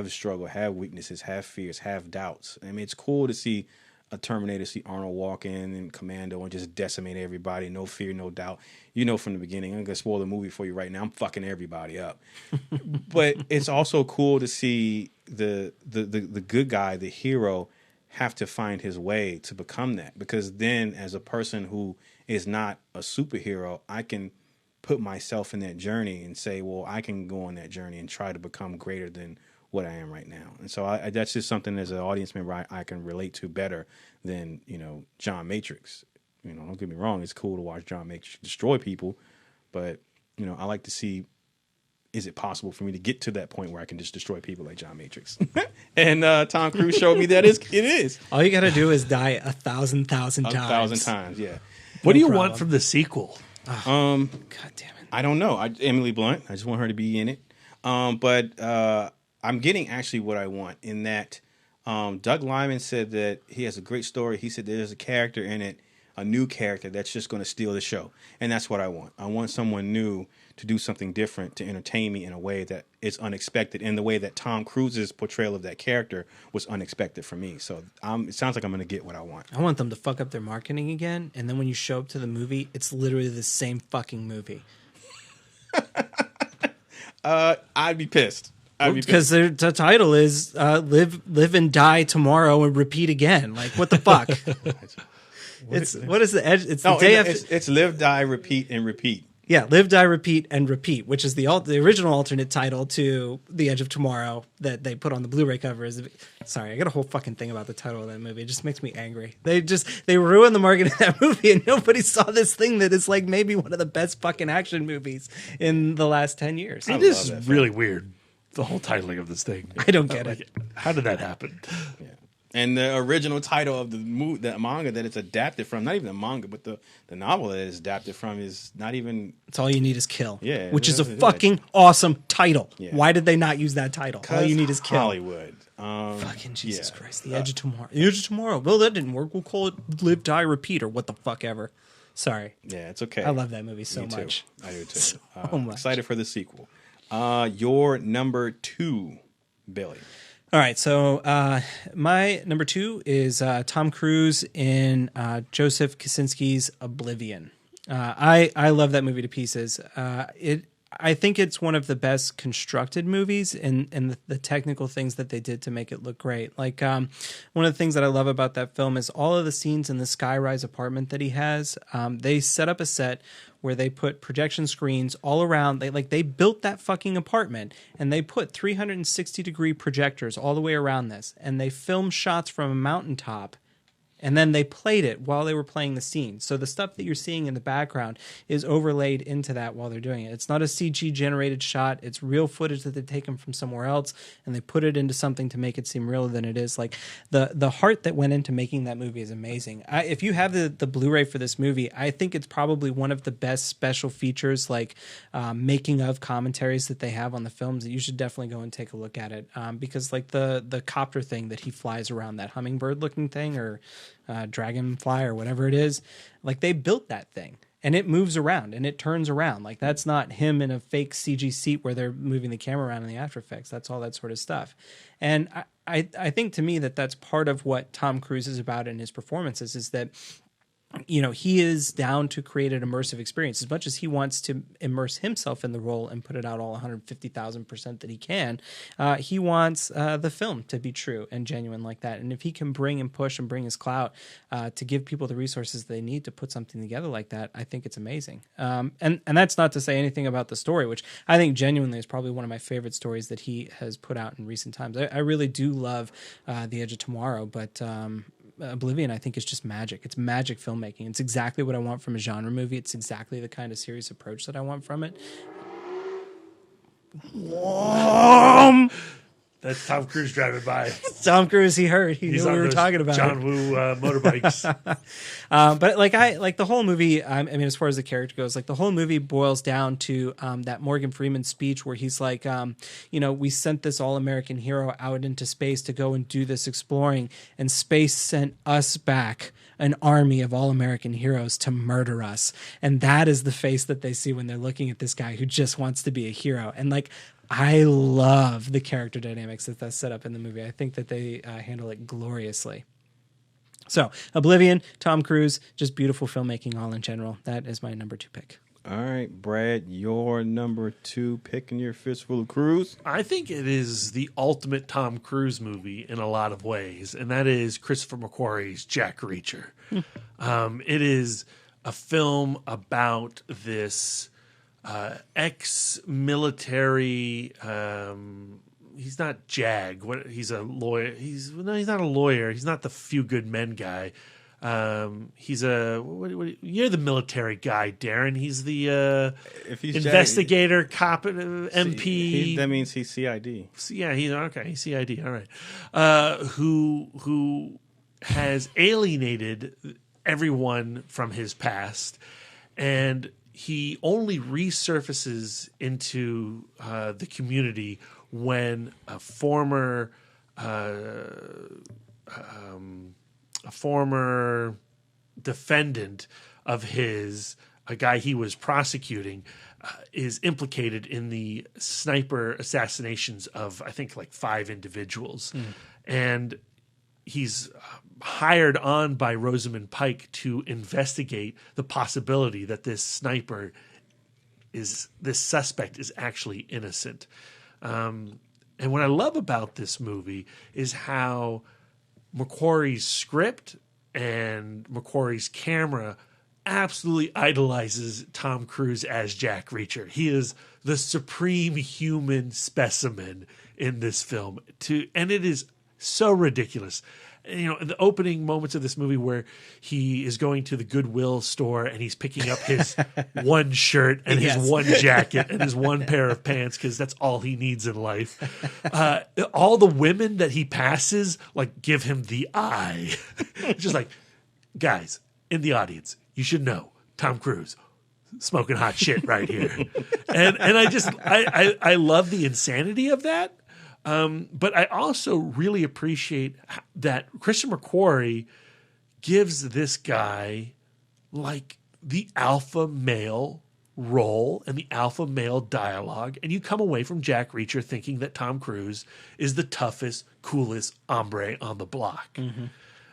struggle, have weaknesses, have fears, have doubts. I mean, it's cool to see a Terminator, see Arnold walk in and Commando and just decimate everybody, no fear, no doubt. From the beginning, I'm gonna spoil the movie for you right now, I'm fucking everybody up. But it's also cool to see the good guy, the hero, have to find his way to become that, because then as a person who is not a superhero, I can put myself in that journey and say, well, I can go on that journey and try to become greater than what I am right now. And so that's just something as an audience member I can relate to better than John Matrix. Don't get me wrong, it's cool to watch John Matrix destroy people, but I like to see, is it possible for me to get to that point where I can just destroy people like John Matrix? And Tom Cruise showed me that it is. All you got to do is die 1,000 times. 1,000 times, yeah. What do you want from the sequel? God damn it. I don't know. Emily Blunt. I just want her to be in it. But I'm getting actually what I want, in that Doug Liman said that he has a great story. He said there's a character in it, a new character that's just going to steal the show. And that's what I want. I want someone new to do something different, to entertain me in a way that is unexpected, in the way that Tom Cruise's portrayal of that character was unexpected for me. So it sounds like I'm going to get what I want. I want them to fuck up their marketing again, and then when you show up to the movie, it's literally the same fucking movie. I'd be pissed. Because the title is Live and Die Tomorrow and Repeat Again. Like, what the fuck? What is the edge? It's the day after. It's Live, Die, Repeat, and Repeat. Yeah, Live, Die, Repeat, and Repeat, which is the original alternate title to The Edge of Tomorrow that they put on the Blu-ray cover. Sorry, I got a whole fucking thing about the title of that movie. It just makes me angry. They ruined the market of that movie, and nobody saw this thing that is like maybe one of the best fucking action movies in the last 10 years. It is really weird, the whole titling of this thing. I don't get it. How did that happen? Yeah. And the original title of the manga that it's adapted from, not even the manga, but the novel that it's adapted from is not even... It's All You Need Is Kill. Yeah. Which is a fucking awesome title. Yeah. Why did they not use that title? All You Need Is Kill. Hollywood. Fucking Jesus Christ. The Edge of Tomorrow. The Edge of Tomorrow. Well, that didn't work. We'll call it Live, Die, Repeat or what the fuck ever. Sorry. Yeah, it's okay. I love that movie so much. I do too. So much. Excited for the sequel. Your number 2, Billy. All right, so my number 2 is Tom Cruise in Joseph Kosinski's Oblivion. I love that movie to pieces. I think it's one of the best constructed movies and the technical things that they did to make it look great. Like one of the things that I love about that film is all of the scenes in the skyrise apartment that he has. They set up a set where they put projection screens all around. They built that fucking apartment and they put 360-degree projectors all the way around this, and they filmed shots from a mountaintop. And then they played it while they were playing the scene. So the stuff that you're seeing in the background is overlaid into that while they're doing it. It's not a CG-generated shot. It's real footage that they've taken from somewhere else, and they put it into something to make it seem realer than it is. Like the heart that went into making that movie is amazing. If you have the Blu-ray for this movie, I think it's probably one of the best special features, like making of commentaries that they have on the films. That you should definitely go and take a look at it because like the copter thing that he flies around, that hummingbird-looking thing, or dragonfly or whatever it is, like they built that thing and it moves around and it turns around. Like that's not him in a fake CG seat where they're moving the camera around in the After Effects. That's all that sort of stuff. And I think to me that's part of what Tom Cruise is about in his performances, is that he is down to create an immersive experience. As much as he wants to immerse himself in the role and put it out all 150,000% that he can, he wants the film to be true and genuine like that. And if he can bring and push and bring his clout to give people the resources they need to put something together like that, I think it's amazing. And that's not to say anything about the story, which I think genuinely is probably one of my favorite stories that he has put out in recent times. I really do love The Edge of Tomorrow, but... Oblivion, I think, is just magic. It's magic filmmaking. It's exactly what I want from a genre movie. It's exactly the kind of serious approach that I want from it. That's Tom Cruise driving by. Tom Cruise, he heard. He knew what we were talking about. John Woo motorbikes. But I the whole movie, I mean, as far as the character goes, like the whole movie boils down to that Morgan Freeman speech where he's like, we sent this all-American hero out into space to go and do this exploring, and space sent us back an army of all-American heroes to murder us. And that is the face that they see when they're looking at this guy who just wants to be a hero. And like, I love the character dynamics that's set up in the movie. I think that they handle it gloriously. So, Oblivion, Tom Cruise, just beautiful filmmaking all in general. That is my number 2 pick. All right, Brad, your number 2 pick in your Fistful of Cruise? I think it is the ultimate Tom Cruise movie in a lot of ways, and that is Christopher McQuarrie's Jack Reacher. It is a film about this... ex-military, he's not JAG. He's a lawyer. He's not a lawyer. He's not the Few Good Men guy. He's you're the military guy, Darren. He's the investigator, cop, MP. That means he's CID. Yeah, he's okay. He's CID. All right. Who has alienated everyone from his past, and he only resurfaces into the community when a former defendant of his, a guy he was prosecuting, is implicated in the sniper assassinations of, I think, like 5 individuals. And he's hired on by Rosamund Pike to investigate the possibility that this suspect is actually innocent. And what I love about this movie is how McQuarrie's script and McQuarrie's camera absolutely idolizes Tom Cruise as Jack Reacher. He is the supreme human specimen in this film, and it is so ridiculous. the opening moments of this movie where he is going to the Goodwill store and he's picking up his one shirt and his one jacket and his one pair of pants because that's all he needs in life. All the women that he passes like give him the eye. It's just like, guys in the audience, you should know Tom Cruise smoking hot shit right here. And I love the insanity of that. But I also really appreciate that Christian McQuarrie gives this guy like the alpha male role and the alpha male dialogue. And you come away from Jack Reacher thinking that Tom Cruise is the toughest, coolest hombre on the block. Mm-hmm.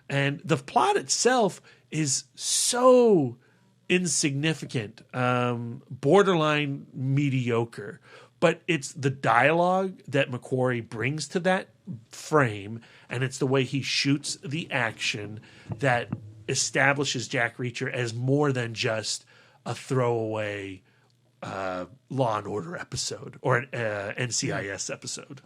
And the plot itself is so insignificant, borderline mediocre. But it's the dialogue that McQuarrie brings to that frame, and it's the way he shoots the action that establishes Jack Reacher as more than just a throwaway Law and Order episode or an NCIS episode.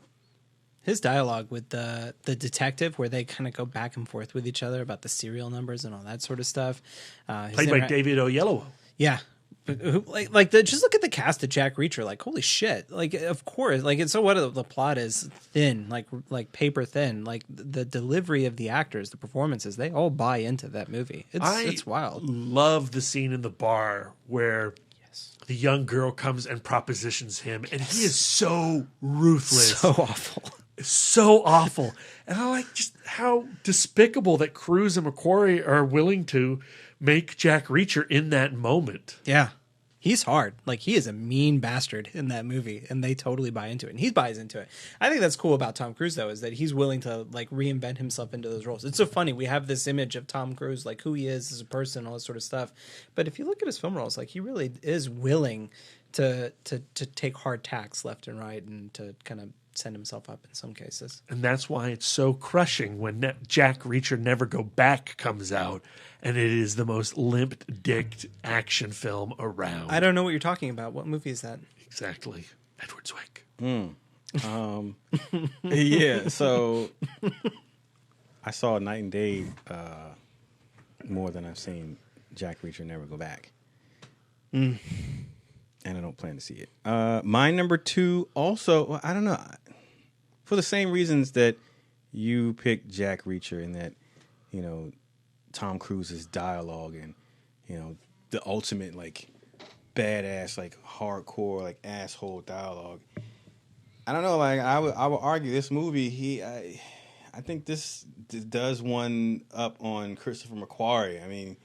His dialogue with the detective, where they kind of go back and forth with each other about the serial numbers and all that sort of stuff. Played by David Oyelowo. Yeah. Just look at the cast of Jack Reacher. Like, holy shit! Like, of course, like, and so what? The plot is thin, like paper thin. Like the delivery of the actors, the performances, they all buy into that movie. It's wild. Love the scene in the bar where the young girl comes and propositions him, and he is so ruthless, so awful, so awful. And I like just how despicable that Cruise and McQuarrie are willing to make Jack Reacher in that moment. Yeah. He's hard. Like, he is a mean bastard in that movie, and they totally buy into it. And he buys into it. I think that's cool about Tom Cruise, though, is that he's willing to, like, reinvent himself into those roles. It's so funny. We have this image of Tom Cruise, like, who he is as a person, all this sort of stuff. But if you look at his film roles, like, he really is willing to take hard tacks left and right and to kind of send himself up in some cases. And that's why it's so crushing when Jack Reacher Never Go Back comes out, and it is the most limp-dicked action film around. I don't know what you're talking about. What movie is that? Exactly. Edward Zwick. Yeah, so I saw Night and Day more than I've seen Jack Reacher Never Go Back. And I don't plan to see it. My number 2 also, I don't know, for the same reasons that you picked Jack Reacher, in that, Tom Cruise's dialogue and, the ultimate, like, badass, like, hardcore, like, asshole dialogue. I don't know, like, I would argue this movie, I think this does one up on Christopher McQuarrie. I mean,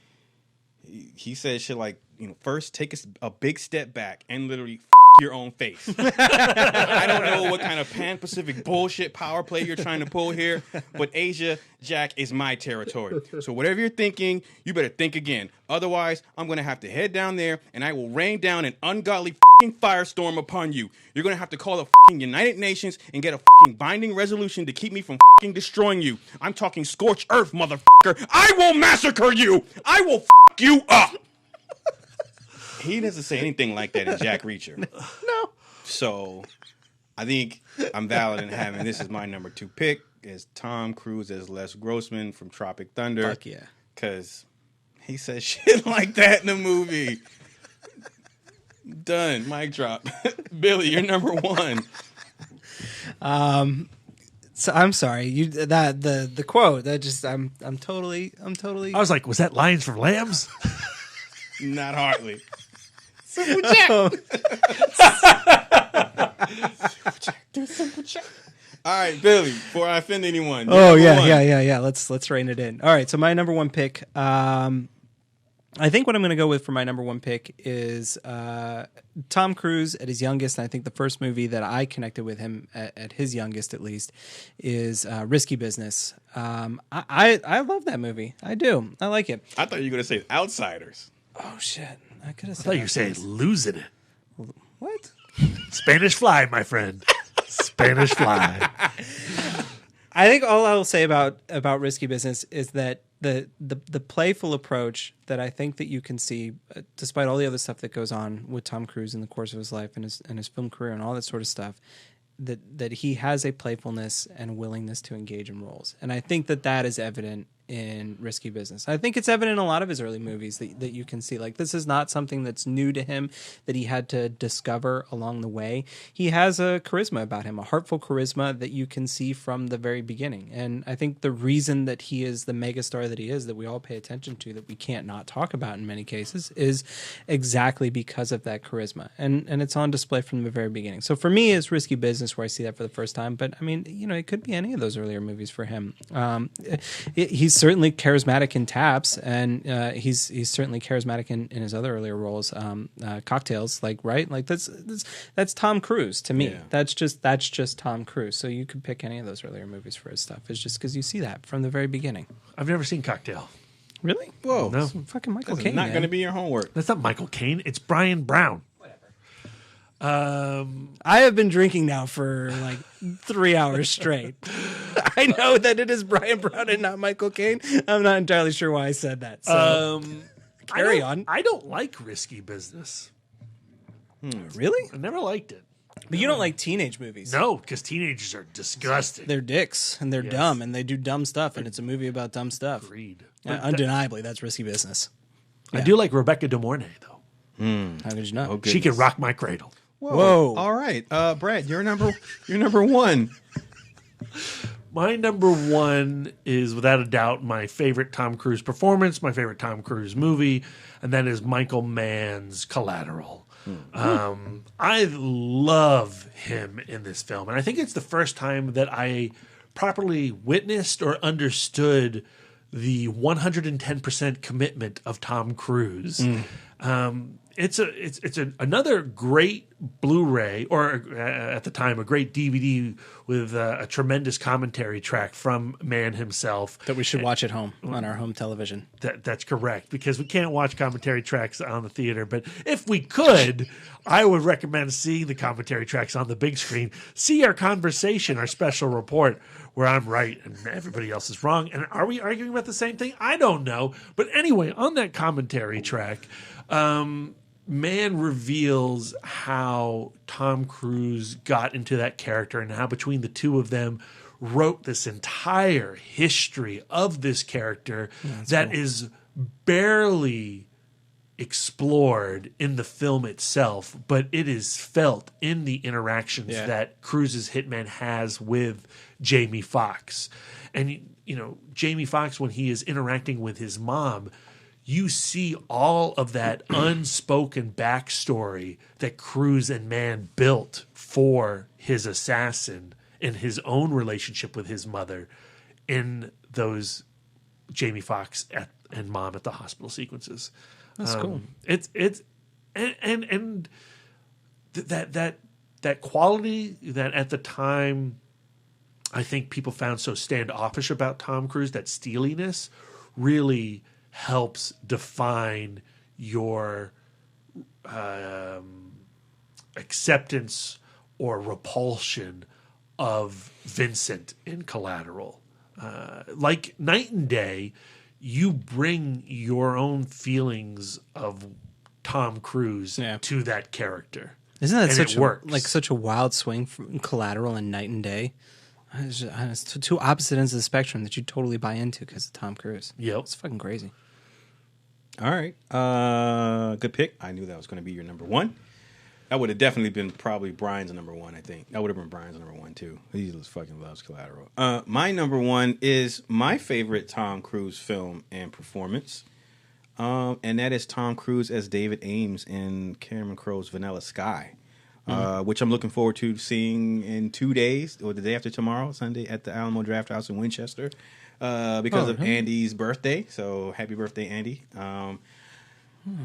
he said shit like, first take a big step back and literally your own face. I don't know what kind of Pan-Pacific bullshit power play you're trying to pull here, but Asia, Jack, is my territory. So whatever you're thinking, you better think again. Otherwise, I'm going to have to head down there and I will rain down an ungodly firestorm upon you. You're going to have to call the United Nations and get a binding resolution to keep me from destroying you. I'm talking scorched earth, motherfucker. I will massacre you. I will you up. He doesn't say anything like that in Jack Reacher. No. So I think I'm valid in having this is my number 2 pick, is Tom Cruise as Les Grossman from Tropic Thunder. Fuck yeah. Because he says shit like that in the movie. Done. Mic drop. Billy, you're number 1. So I'm sorry. The quote that just I'm totally. I was like, was that Lions from Lambs? Not hardly. Simple Jack. Simple Jack. All right, Billy. Before I offend anyone. Oh yeah. Let's rein it in. All right. So my number 1 pick. I think what I'm going to go with for my number 1 pick is Tom Cruise at his youngest, and I think the first movie that I connected with him at his youngest, at least, is Risky Business. I love that movie. I do. I like it. I thought you were going to say Outsiders. Oh shit! I could have said. I thought you were saying Losing It. What? Spanish Fly, my friend. Spanish Fly. I think all I will say about Risky Business is that the playful approach that I think that you can see, despite all the other stuff that goes on with Tom Cruise in the course of his life and his film career and all that sort of stuff, that he has a playfulness and willingness to engage in roles, and I think that is evident in Risky Business. I think it's evident in a lot of his early movies that you can see. Like, this is not something that's new to him that he had to discover along the way. He has a charisma about him, a heartful charisma that you can see from the very beginning. And I think the reason that he is the megastar that he is, that we all pay attention to, that we can't not talk about in many cases, is exactly because of that charisma. And it's on display from the very beginning. So for me, it's Risky Business where I see that for the first time. But I mean, it could be any of those earlier movies for him. He's certainly charismatic in Taps, and he's certainly charismatic in his other earlier roles. Cocktails, right? Like that's Tom Cruise to me. Yeah. That's just Tom Cruise. So you could pick any of those earlier movies for his stuff. It's just because you see that from the very beginning. I've never seen Cocktail. Really? Whoa! No, fucking Michael Caine. Not going to be your homework. That's not Michael Caine. It's Brian Brown. I have been drinking now for like 3 hours straight. I know that it is Brian Brown and not Michael Caine. I'm not entirely sure why I said that. So carry on. I don't like Risky Business. Really? I never liked it. But you don't like teenage movies. No, because teenagers are disgusting. They're dicks and they're dumb and they do dumb stuff, and it's a movie about dumb stuff. Agreed. Undeniably, that's Risky Business. I do like Rebecca De Mornay, though. How could you not? Oh, she can rock my cradle. Whoa. All right. Brad, you're number one. My number one is, without a doubt, my favorite Tom Cruise performance, my favorite Tom Cruise movie, and that is Michael Mann's Collateral. I love him in this film, and I think it's the first time that I properly witnessed or understood the 110% commitment of Tom Cruise. It's another great Blu-ray, or at the time a great DVD with a tremendous commentary track from Mann himself that we should watch at home on our home television. That's correct, because we can't watch commentary tracks on the theater. But if we could, I would recommend seeing the commentary tracks on the big screen. See our conversation, our special report, where I'm right and everybody else is wrong. And are we arguing about the same thing? I don't know. But anyway, on that commentary track, Mann reveals how Tom Cruise got into that character and how between the two of them wrote this entire history of this character that is barely explored in the film itself, but it is felt in the interactions that Cruise's hitman has with Jamie Foxx. And, Jamie Foxx, when he is interacting with his mom, you see all of that unspoken backstory that Cruise and Mann built for his assassin in his own relationship with his mother in those Jamie Foxx and mom at the hospital sequences. That's cool. It's and that quality that at the time I think people found so standoffish about Tom Cruise, that steeliness, really helps define your acceptance or repulsion of Vincent in Collateral. Like Night and Day, you bring your own feelings of Tom Cruise to that character. Isn't that such a wild swing from Collateral and Night and Day? It's two opposite ends of the spectrum that you totally buy into because of Tom Cruise. Yep. It's fucking crazy. All right. Good pick. I knew that was going to be your number one. That would have definitely been probably Brian's number one, I think. That would have been Brian's number one, too. He just fucking loves Collateral. My number one is my favorite Tom Cruise film and performance. And that is Tom Cruise as David Ames in Cameron Crowe's Vanilla Sky, which I'm looking forward to seeing in 2 days, or the day after tomorrow, Sunday, at the Alamo Draft House in Winchester, because of Andy's birthday. So happy birthday, Andy.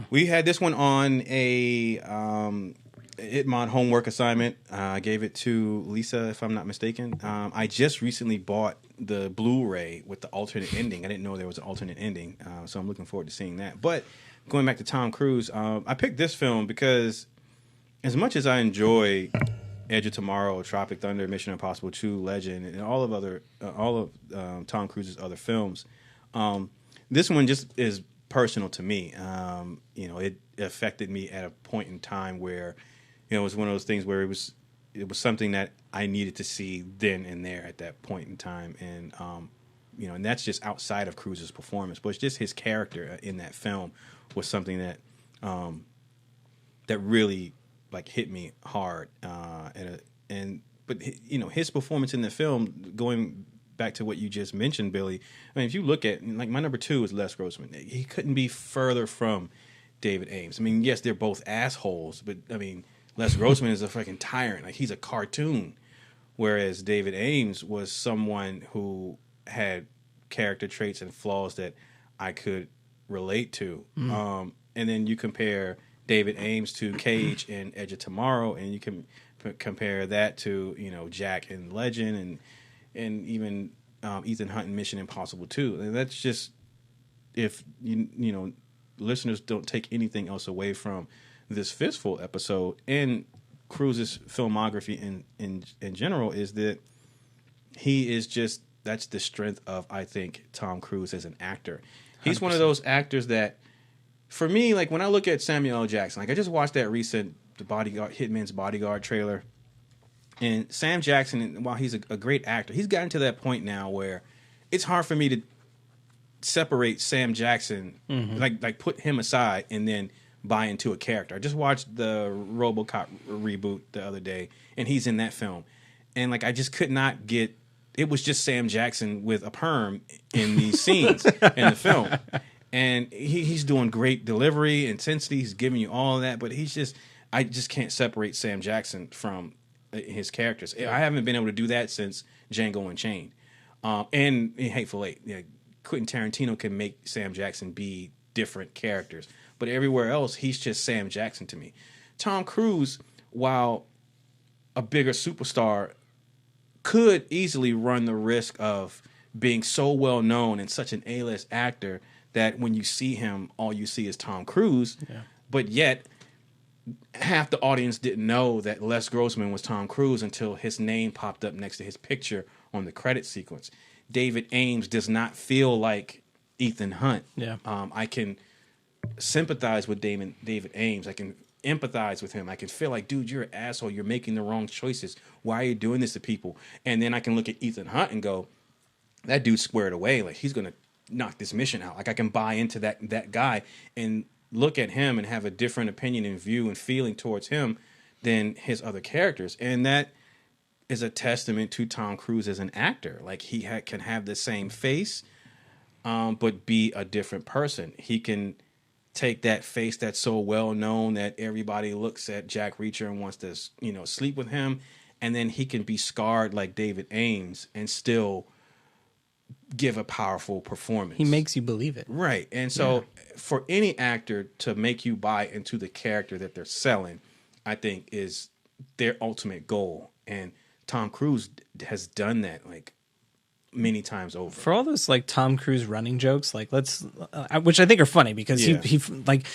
We had this one on a Itmod homework assignment. I gave it to Lisa, if I'm not mistaken. I just recently bought the Blu-ray with the alternate ending. I didn't know there was an alternate ending, so I'm looking forward to seeing that. But going back to Tom Cruise, I picked this film because as much as I enjoy Edge of Tomorrow, Tropic Thunder, Mission Impossible 2, Legend, and all of Tom Cruise's other films, this one just is personal to me. It affected me at a point in time where, it was one of those things where it was it was something that I needed to see then and there at that point in time, and and that's just outside of Cruise's performance, but it's just his character in that film was something that that really like hit me hard, but his performance in the film, going back to what you just mentioned, Billy. I mean, if you look at, like, my number 2 is Les Grossman. He couldn't be further from David Ames. I mean, yes, they're both assholes, but I mean, Les Grossman is a fucking tyrant. Like, he's a cartoon, whereas David Ames was someone who had character traits and flaws that I could relate to. And then you compare David Ames to Cage in Edge of Tomorrow, and you can compare that to Jack in Legend, and even Ethan Hunt in Mission Impossible 2. And that's just, if listeners don't take anything else away from this Fistful episode and Cruise's filmography in general, is that he is just, that's the strength of, I think, Tom Cruise as an actor. He's 100%. One of those actors that, for me, like when I look at Samuel L. Jackson, like I just watched that recent Hitman's Bodyguard trailer. And Sam Jackson, while he's a great actor, he's gotten to that point now where it's hard for me to separate Sam Jackson, like put him aside and then buy into a character. I just watched the RoboCop reboot the other day, and he's in that film. And like I just could not get, it was just Sam Jackson with a perm in these scenes in the film. And he's doing great delivery, intensity, he's giving you all of that, but I just can't separate Sam Jackson from his characters. I haven't been able to do that since Django Unchained. And in Hateful Eight. Quentin Tarantino can make Sam Jackson be different characters. But everywhere else, he's just Sam Jackson to me. Tom Cruise, while a bigger superstar, could easily run the risk of being so well known and such an A-list actor that when you see him, all you see is Tom Cruise. Yeah. But yet, half the audience didn't know that Les Grossman was Tom Cruise until his name popped up next to his picture on the credit sequence. David Ames does not feel like Ethan Hunt. Yeah. I can sympathize with David Ames. I can empathize with him. I can feel like, dude, you're an asshole. You're making the wrong choices. Why are you doing this to people? And then I can look at Ethan Hunt and go, that dude's squared away. Like, he's going to knock this mission out. Like, I can buy into that guy and look at him and have a different opinion and view and feeling towards him than his other characters. And that is a testament to Tom Cruise as an actor. Like, he can have the same face, but be a different person. He can take that face that's so well known that everybody looks at Jack Reacher and wants to, sleep with him, and then he can be scarred like David Ames and still give a powerful performance. He makes you believe it. Right. And so for any actor to make you buy into the character that they're selling, I think is their ultimate goal. And Tom Cruise has done that like many times over. For all those like Tom Cruise running jokes, like which I think are funny because he like,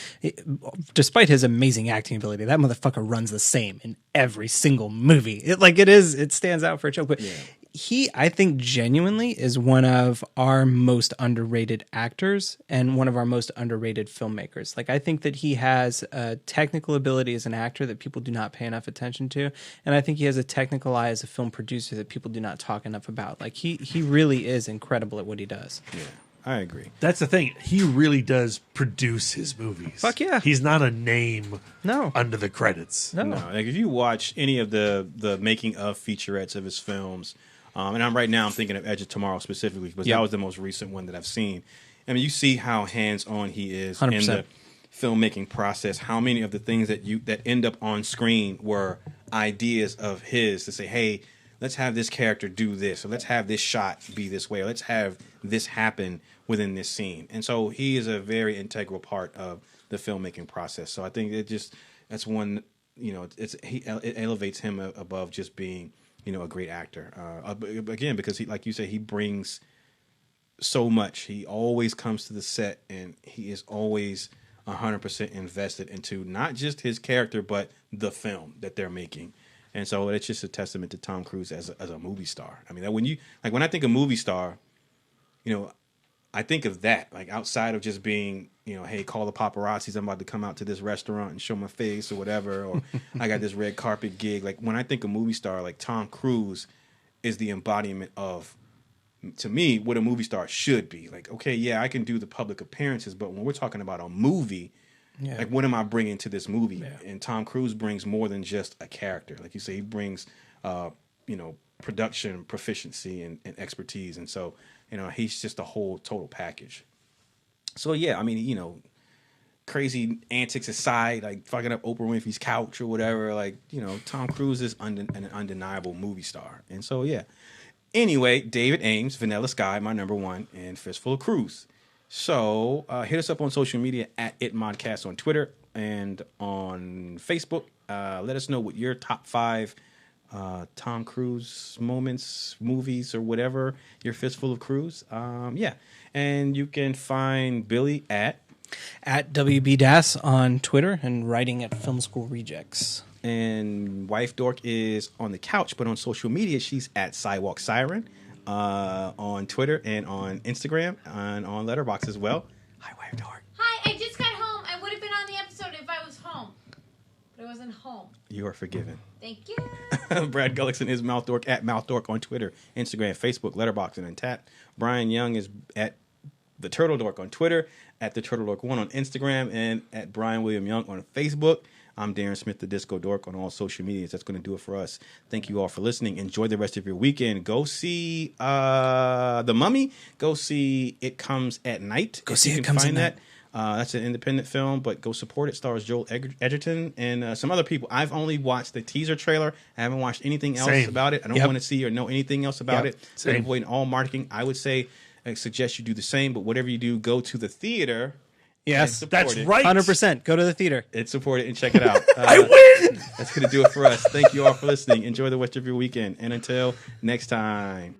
despite his amazing acting ability, that motherfucker runs the same in every single movie. It stands out for a joke, but he, I think, genuinely is one of our most underrated actors and one of our most underrated filmmakers. Like, I think that he has a technical ability as an actor that people do not pay enough attention to, and I think he has a technical eye as a film producer that people do not talk enough about. Like, he really is incredible at what he does. Yeah, I agree. That's the thing. He really does produce his movies. Fuck yeah. He's not a name under the credits. No. Like, if you watch any of the making of featurettes of his films, and I'm thinking of Edge of Tomorrow specifically because that was the most recent one that I've seen. I mean, you see how hands-on he is 100%. In the filmmaking process. How many of the things that end up on screen were ideas of his to say, hey, let's have this character do this, or let's have this shot be this way, or let's have this happen within this scene. And so he is a very integral part of the filmmaking process. So I think that's one, it elevates him above just being, a great actor. Again, because he, like you say, he brings so much. He always comes to the set and he is always 100% invested into not just his character, but the film that they're making. And so it's just a testament to Tom Cruise as a movie star. I mean, when I think of movie star, I I think of that, like outside of just being, hey, call the paparazzis. I'm about to come out to this restaurant and show my face or whatever, or I got this red carpet gig. Like when I think of movie star, like Tom Cruise is the embodiment of, to me, what a movie star should be. Like, okay, yeah, I can do the public appearances, but when we're talking about a movie, like what am I bringing to this movie? Yeah. And Tom Cruise brings more than just a character. Like you say, he brings, production proficiency and expertise. And so, he's just a whole total package. So, yeah, I mean, crazy antics aside, like fucking up Oprah Winfrey's couch or whatever, like, Tom Cruise is an undeniable movie star. And so, yeah. Anyway, David Ames, Vanilla Sky, my number one, and Fistful of Cruise. So, hit us up on social media at ItModcast on Twitter and on Facebook. Let us know what your top 5 Tom Cruise moments, movies, or whatever, your Fistful of Cruise. Yeah. And you can find Billy at WB Das on Twitter and writing at Film School Rejects. And Wife Dork is on the couch, but on social media, she's at Sidewalk Siren on Twitter and on Instagram and on Letterboxd as well. Hi, Wife Dork. Hi, I just got home. I would have been on the episode if I was home. But I wasn't home. You are forgiven. Thank you. Brad Gullickson is Mouth Dork at Mouth Dork on Twitter, Instagram, Facebook, Letterboxd, and Untappd. Brian Young is at The Turtle Dork on Twitter, at The Turtle Dork 1 on Instagram, and at Brian William Young on Facebook. I'm Darren Smith, the Disco Dork, on all social medias. That's going to do it for us. Thank you all for listening. Enjoy the rest of your weekend. Go see The Mummy. Go see It Comes at Night. Go see It Comes at Night. That's an independent film, but go support it. Stars Joel Edgerton and some other people. I've only watched the teaser trailer. I haven't watched anything else about it. I don't want to see or know anything else about it. So avoiding all marketing. I would say, I suggest you do the same, but whatever you do, go to the theater. Yes, that's right. 100%. Go to the theater. And support it and check it out. I win! That's going to do it for us. Thank you all for listening. Enjoy the rest of your weekend. And until next time.